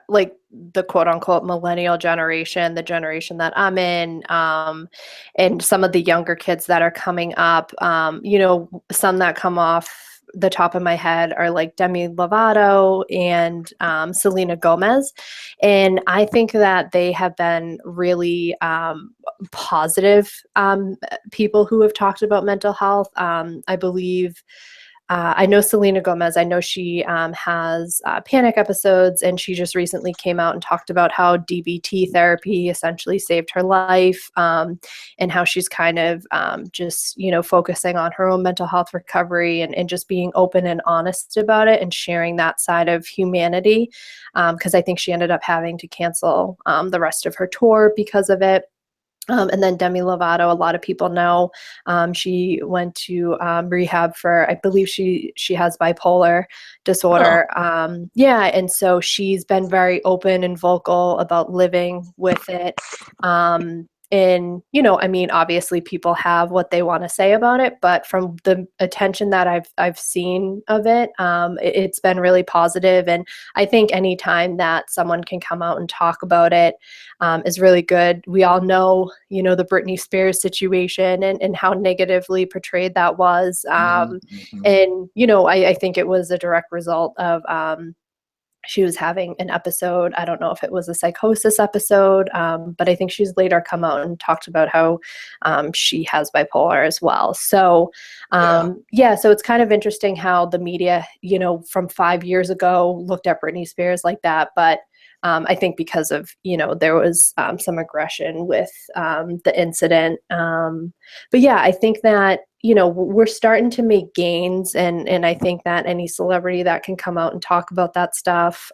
like the quote unquote millennial generation, the generation that I'm in, and some of the younger kids that are coming up, some that come off the top of my head are like Demi Lovato and Selena Gomez. And I think that they have been really positive people who have talked about mental health. I believe I know Selena Gomez. I know she has panic episodes, and she just recently came out and talked about how DBT therapy essentially saved her life, and how she's kind of just, focusing on her own mental health recovery and just being open and honest about it and sharing that side of humanity. Because I think she ended up having to cancel the rest of her tour because of it. And then Demi Lovato, a lot of people know, she went to rehab for, I believe she has bipolar disorder. Yeah, and so she's been very open and vocal about living with it. And I mean, obviously, people have what they want to say about it, but from the attention that I've seen of it, it's been really positive. And I think any time that someone can come out and talk about it is really good. We all know, the Britney Spears situation and how negatively portrayed that was. Mm-hmm. And, I think it was a direct result of she was having an episode. I don't know if it was a psychosis episode, but I think she's later come out and talked about how she has bipolar as well. So, so it's kind of interesting how the media, from 5 years ago looked at Britney Spears like that. But I think because of, there was some aggression with the incident. But yeah, I think that, we're starting to make gains. And I think that any celebrity that can come out and talk about that stuff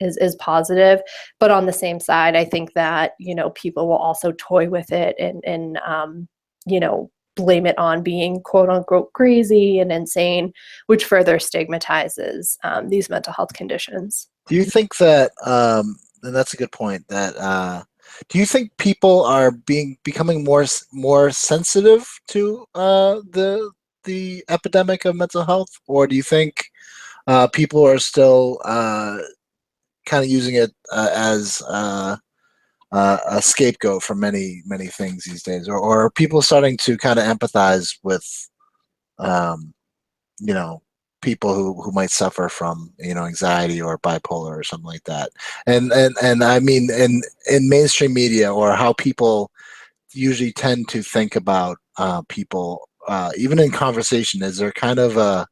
is positive. But on the same side, I think that, people will also toy with it and blame it on being quote unquote crazy and insane, which further stigmatizes these mental health conditions. Do you think that, and that's a good point, that do you think people are becoming more sensitive to the epidemic of mental health, or do you think people are still kind of using it as a scapegoat for many things these days, or are people starting to kind of empathize with um, people who might suffer from anxiety or bipolar or something like that? And I mean, in mainstream media, or how people usually tend to think about people, even in conversation, is there kind of a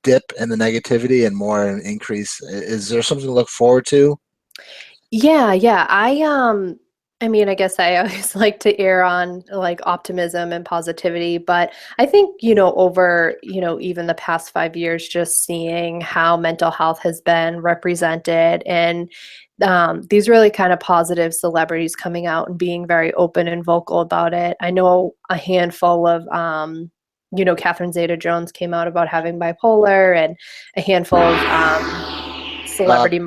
dip in the negativity and more an increase? Is there something to look forward to? Yeah. I mean, I guess I always like to err on like optimism and positivity, but I think, over, even the past 5 years, just seeing how mental health has been represented and these really kind of positive celebrities coming out and being very open and vocal about it. I know a handful of, Catherine Zeta-Jones came out about having bipolar, and a handful of celebrity.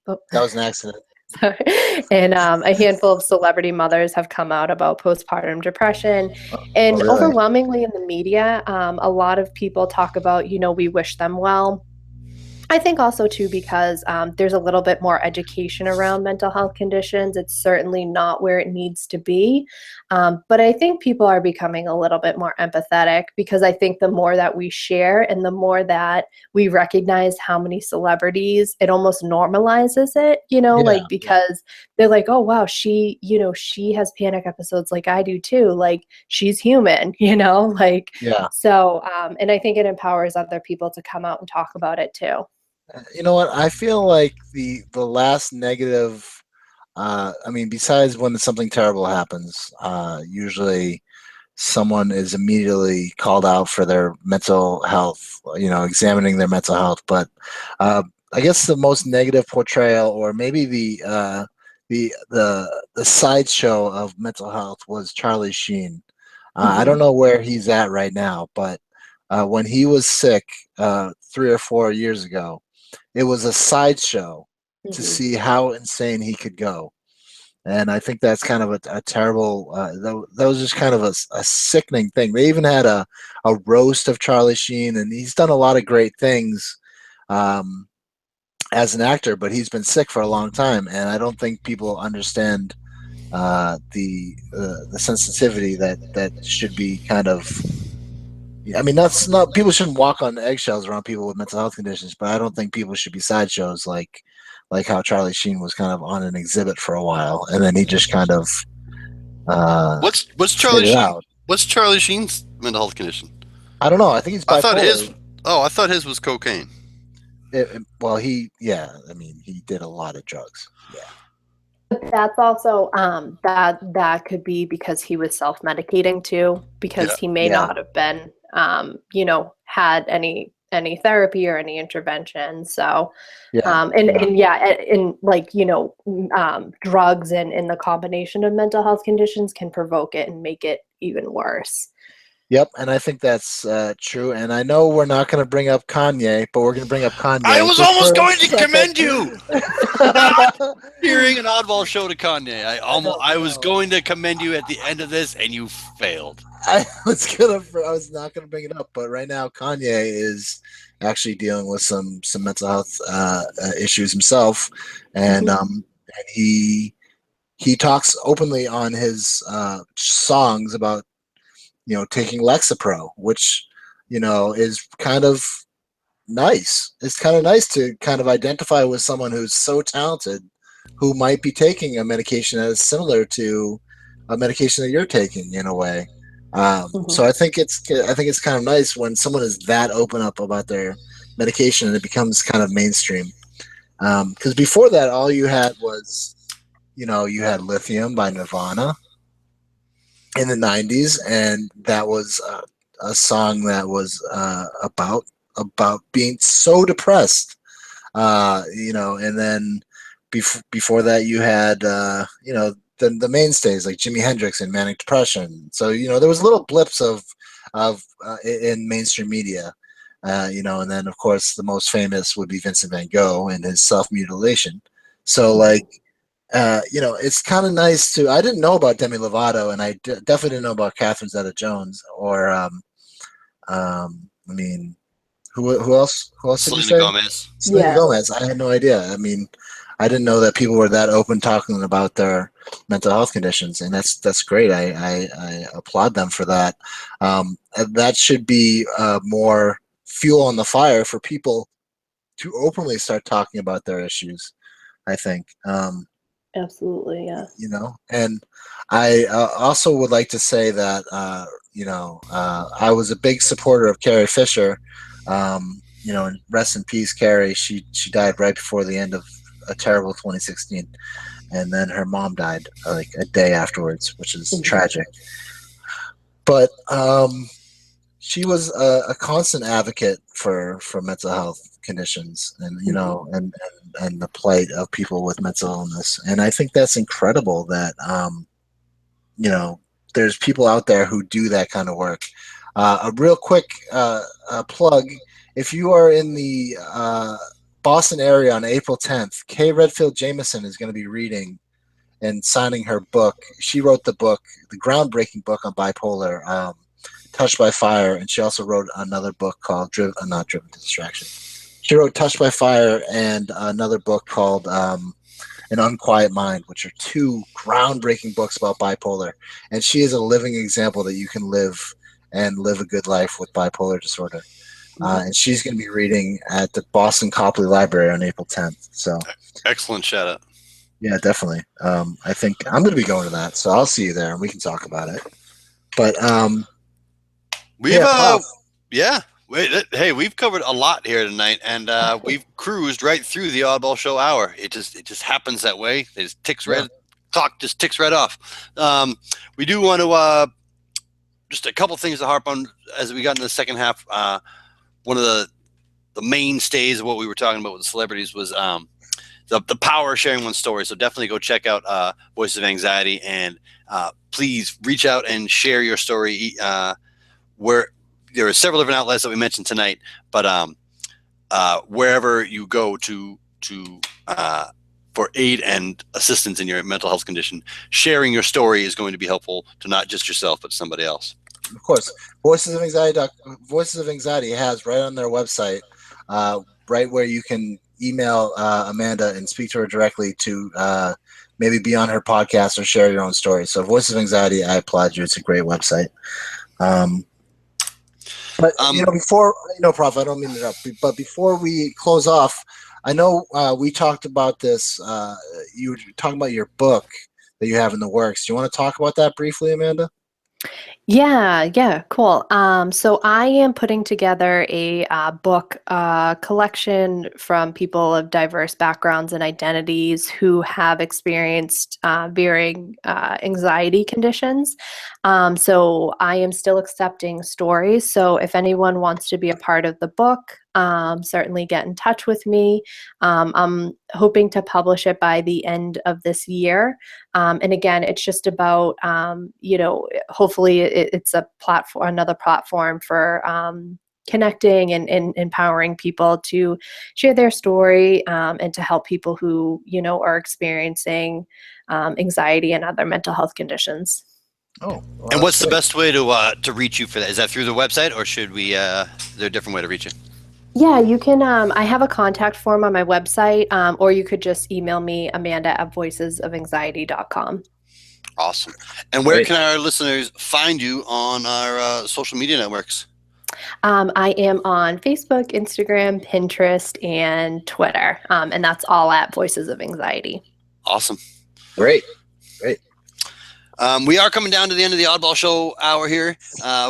That was an accident. And a handful of celebrity mothers have come out about postpartum depression. And really? overwhelmingly in the media, a lot of people talk about, we wish them well. I think also too because there's a little bit more education around mental health conditions. It's certainly not where it needs to be, but I think people are becoming a little bit more empathetic, because I think the more that we share and the more that we recognize how many celebrities, it almost normalizes it, because they're like, oh wow, she has panic episodes like I do too. Like, she's human, like, Yeah. So, and I think it empowers other people to come out and talk about it too. You know what? I feel like the last negative. I mean, besides when something terrible happens, usually someone is immediately called out for their mental health. Examining their mental health. But I guess the most negative portrayal, or maybe the sideshow of mental health, was Charlie Sheen. I don't know where he's at right now, but when he was sick 3 or 4 years ago, it was a sideshow to see how insane he could go. And I think that's kind of a terrible. That was just kind of a sickening thing. They even had a roast of Charlie Sheen, and he's done a lot of great things as an actor, but he's been sick for a long time, and I don't think people understand the sensitivity that should be kind of. I mean, that's not people shouldn't walk on eggshells around people with mental health conditions, but I don't think people should be sideshows like how Charlie Sheen was kind of on an exhibit for a while, and then he just kind of what's Charlie Sheen? out. What's Charlie Sheen's mental health condition? I don't know. I think he's bipolar. I thought his was cocaine. Well, he did a lot of drugs. Yeah. But that's also that could be because he was self-medicating too, because he may not have been had any therapy or any intervention. So drugs and the combination of mental health conditions can provoke it and make it even worse. Yep, and I think that's true. And I know we're not going to bring up Kanye, but we're going to bring up Kanye. I was almost going to commend you. Hearing an Oddball Show to Kanye, I was going to commend you at the end of this, and you failed. I was not going to bring it up, but right now Kanye is actually dealing with some mental health issues himself, and he talks openly on his songs about taking Lexapro, which is kind of nice. It's kind of nice to kind of identify with someone who's so talented, who might be taking a medication that is similar to a medication that you're taking in a way. So I think it's kind of nice when someone is that open up about their medication and it becomes kind of mainstream. Because before that, all you had was, you had Lithium by Nirvana in the 90s, and that was a song that was about being so depressed, and then before that you had the mainstays like Jimi Hendrix and Manic Depression. So there was little blips of in mainstream media, and then of course the most famous would be Vincent Van Gogh and his self-mutilation. So it's kind of nice to. I didn't know about Demi Lovato, and I definitely didn't know about Catherine Zeta-Jones or who else? Selena Gomez. Selena Gomez. I had no idea. I mean, I didn't know that people were that open talking about their mental health conditions, and that's great. I applaud them for that. That should be more fuel on the fire for people to openly start talking about their issues, I think. Absolutely, yeah. And I also would like to say that I was a big supporter of Carrie Fisher. And rest in peace, Carrie. She died right before the end of a terrible 2016, and then her mom died like a day afterwards, which is tragic. But she was a constant advocate for mental health conditions, and and the plight of people with mental illness. And I think that's incredible that there's people out there who do that kind of work. A real quick plug: if you are in the Boston area on April 10th, Kay Redfield Jamison is going to be reading and signing her book. She wrote the book, the groundbreaking book on bipolar, Touched by Fire, and she also wrote another book called Not Driven to Distraction. She wrote Touched by Fire and another book called An Unquiet Mind, which are two groundbreaking books about bipolar. And she is a living example that you can live a good life with bipolar disorder. And she's going to be reading at the Boston Copley Library on April 10th. So excellent shout out. Yeah, definitely. I think I'm going to be going to that, so I'll see you there and we can talk about it. But we've covered a lot here tonight, and we've cruised right through the Oddball Show hour. It just happens that way. It just ticks clock just ticks right off. We do want to just a couple things to harp on as we got in the second half. One of the mainstays of what we were talking about with the celebrities was the power of sharing one's story. So definitely go check out Voices of Anxiety, and please reach out and share your story. Where there are several different outlets that we mentioned tonight, but wherever you go to for aid and assistance in your mental health condition, sharing your story is going to be helpful to not just yourself, but somebody else. Of course, Voices of Anxiety has right on their website, right where you can email Amanda and speak to her directly to maybe be on her podcast or share your own story. So Voices of Anxiety, I applaud you. It's a great website. But Prof, I don't mean to interrupt, but before we close off, I know we talked about this. You were talking about your book that you have in the works. Do you want to talk about that briefly, Amanda? Yeah, cool. So I am putting together a book collection from people of diverse backgrounds and identities who have experienced varying anxiety conditions. So I am still accepting stories. So if anyone wants to be a part of the book, certainly get in touch with me. I'm hoping to publish it by the end of this year. And again, it's just about, hopefully it's a platform, another platform for connecting and empowering people to share their story and to help people who, are experiencing anxiety and other mental health conditions. Oh, well, and what's great. the best way to reach you for that? Is that through the website, or should we? Is there a different way to reach you? Yeah, you can. I have a contact form on my website, or you could just email me, amanda@voicesofanxiety.com. Awesome. And where Great. can our listeners find you on our social media networks? I am on Facebook, Instagram, Pinterest, and Twitter, and that's all at Voices of Anxiety. Awesome. Great. We are coming down to the end of the Oddball Show hour here.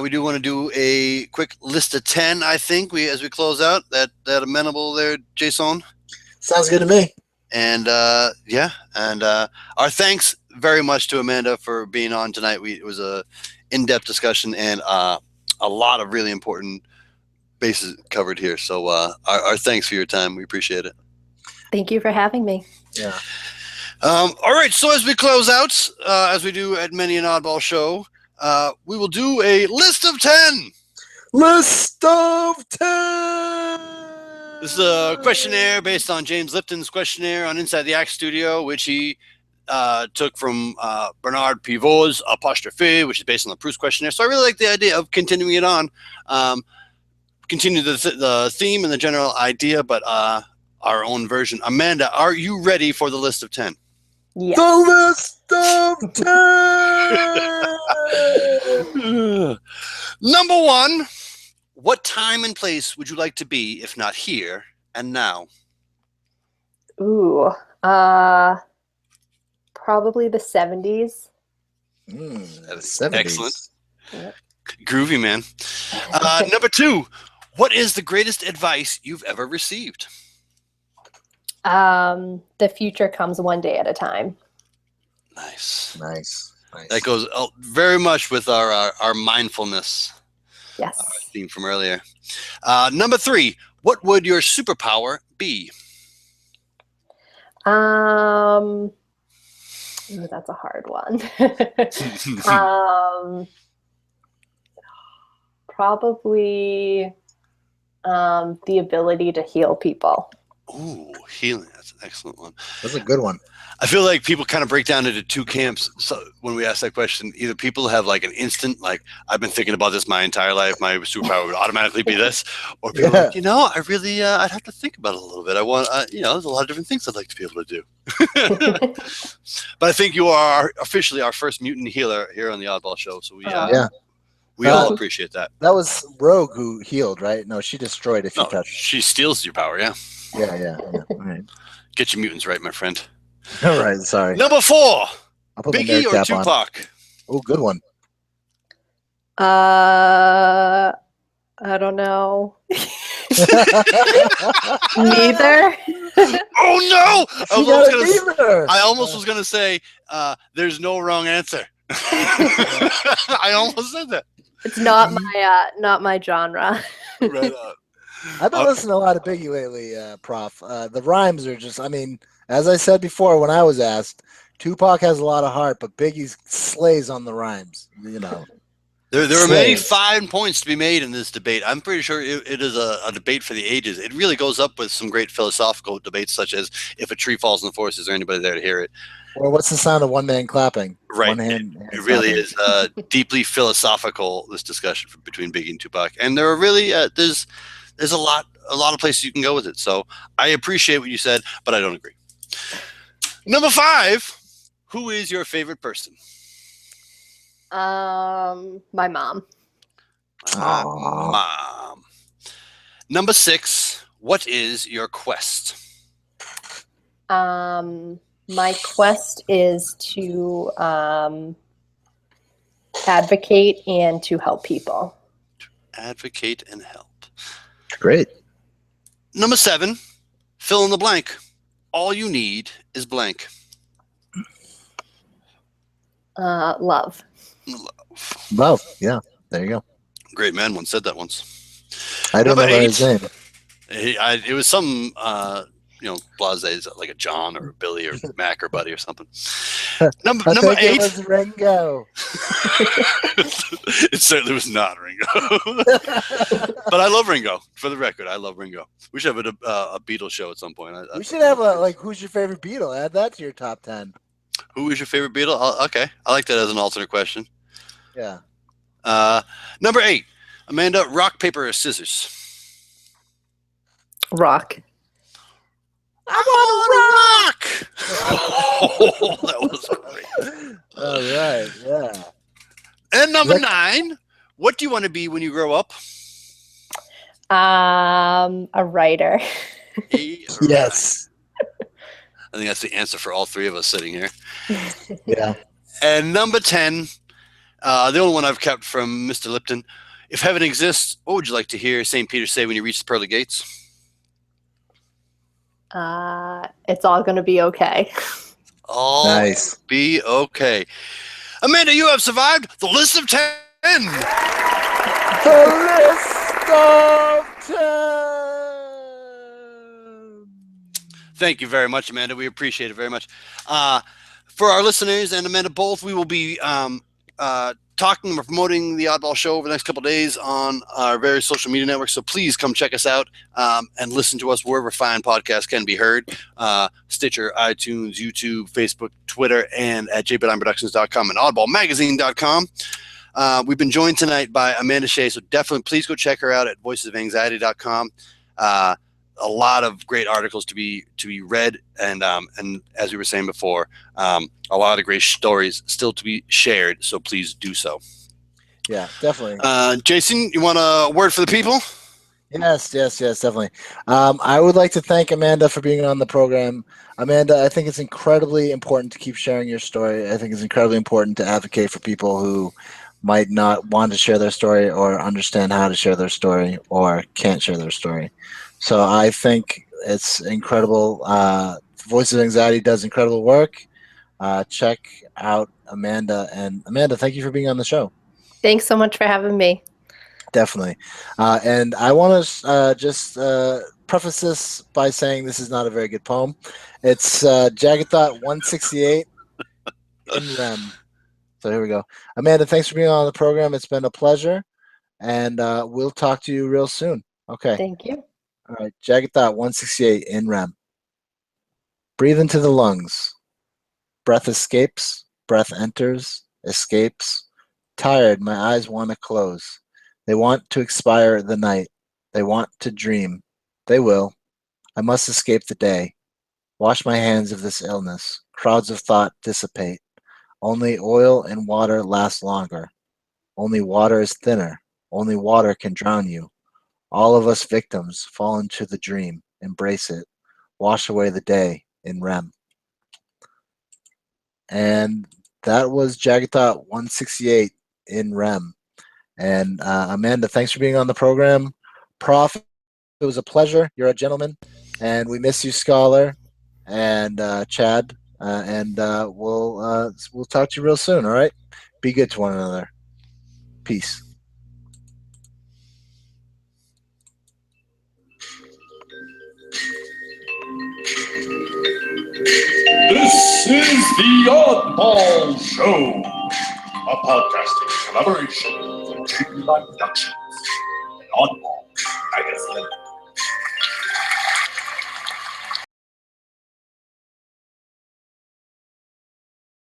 We do want to do a quick list of 10, I think, as we close out. That amenable there, Jason? Sounds good to me. And our thanks very much to Amanda for being on tonight. It was a in-depth discussion and a lot of really important bases covered here. So our thanks for your time. We appreciate it. Thank you for having me. Yeah. All right, so as we close out, as we do at many an Oddball Show, we will do a list of 10. List of 10! This is a questionnaire based on James Lipton's questionnaire on Inside the Act Studio, which he took from Bernard Pivot's apostrophe, which is based on the Proust questionnaire. So I really like the idea of continuing it on, continue the theme and the general idea, but our own version. Amanda, are you ready for the list of 10? Yes. The list of 10! Number 1, what time and place would you like to be if not here and now? Ooh, probably the 70s. 70s. Excellent. Yep. Groovy, man. Number 2, what is the greatest advice you've ever received? The future comes one day at a time. Nice. That goes very much with our mindfulness Yes. theme from earlier. Number 3, what would your superpower be? Ooh, that's a hard one. Probably the ability to heal people. Ooh, healing. That's an excellent one. That's a good one. I feel like people kind of break down into two camps. So when we ask that question, either people have like an instant, like, I've been thinking about this my entire life, my superpower would automatically be this, or people are like, I really, I'd have to think about it a little bit. I want, there's a lot of different things I'd like to be able to do. But I think you are officially our first mutant healer here on the Oddball Show. So we all appreciate that. That was Rogue who healed, right? No, she destroyed if you touched. She steals your power, yeah. Yeah. All right. Get your mutants right, my friend. All right, sorry. Number 4, I'll put my Biggie nerd or cap Tupac? Oh, good one. I don't know. Neither. Oh no! I almost was gonna say there's no wrong answer. I almost said that. It's not my genre. Right on. I've been listening to a lot of Biggie lately, Prof. The rhymes are just, as I said before when I was asked, Tupac has a lot of heart, but Biggie slays on the rhymes, There are many Slaves. fine points to be made in this debate. I'm pretty sure it is a debate for the ages. It really goes up with some great philosophical debates, such as if a tree falls in the forest, is there anybody there to hear it? Or what's the sound of one man clapping? Right. One hand. It really clapping. is deeply philosophical, this discussion between Biggie and Tupac. And there are really, there's a lot of places you can go with it. So I appreciate what you said, but I don't agree. Number 5, who is your favorite person? My mom. Mom. Number 6, what is your quest? My quest is to advocate and to help people. Advocate and help. Great. Number 7, fill in the blank. All you need is blank. Love. Love. Yeah. There you go. Great man once said that once. I don't Number know his 8, name. it was some blase, like a John or a Billy or Mac or Buddy or something. Number I think 8. it was Ringo. It certainly was not Ringo. But I love Ringo. For the record, I love Ringo. We should have a Beatles show at some point. We should have a who's your favorite Beatle? Add that to your top 10. Who is your favorite Beatle? Okay, I like that as an alternate question. Yeah. Number 8, Amanda, rock, paper, or scissors? Rock. I want to rock. Oh, that was great. All right. Yeah. And number 9, what do you want to be when you grow up? A writer. Yes. I think that's the answer for all 3 of us sitting here. Yeah. And number 10, the only one I've kept from Mr. Lipton. If heaven exists, what would you like to hear St. Peter say when you reach the pearly gates? It's all going to be okay. All Nice. be okay. Amanda, you have survived the list of 10. The list of 10. Thank you very much, Amanda. We appreciate it very much. For our listeners and Amanda both, we will be talking and promoting the Oddball Show over the next couple of days on our various social media networks. So please come check us out and listen to us wherever fine podcasts can be heard. Stitcher, iTunes, YouTube, Facebook, Twitter, and at jplineproductions.com and oddballmagazine.com. We've been joined tonight by Amanda Shea, so definitely please go check her out at voicesofanxiety.com. A lot of great articles to be read, and as we were saying before, a lot of great stories still to be shared. So please do so. Yeah, definitely. Jason, you want a word for the people? Yes, definitely. I would like to thank Amanda for being on the program. Amanda, I think it's incredibly important to keep sharing your story. I think it's incredibly important to advocate for people who might not want to share their story or understand how to share their story or can't share their story. So I think it's incredible. Voice of Anxiety does incredible work. Check out Amanda. And Amanda, thank you for being on the show. Thanks so much for having me. Definitely. And I want to just preface this by saying this is not a very good poem. It's Jagged Thought 168 in REM. So here we go. Amanda, thanks for being on the program. It's been a pleasure. And we'll talk to you real soon. Okay. Thank you. All right, Jagged Thought 168 in REM. Breathe into the lungs. Breath escapes, breath enters, escapes. Tired, my eyes want to close. They want to expire the night. They want to dream. They will. I must escape the day. Wash my hands of this illness. Crowds of thought dissipate. Only oil and water last longer. Only water is thinner. Only water can drown you. All of us victims fall into the dream, embrace it, wash away the day in REM. And that was Jagged Thought 168 in REM. And Amanda, thanks for being on the program. Prof, it was a pleasure. You're a gentleman, and we miss you, Scholar, and Chad. And we'll talk to you real soon. All right, be good to one another. Peace. This is the Oddball Show, a podcasting collaboration with JP Live Productions and Oddball Magazine.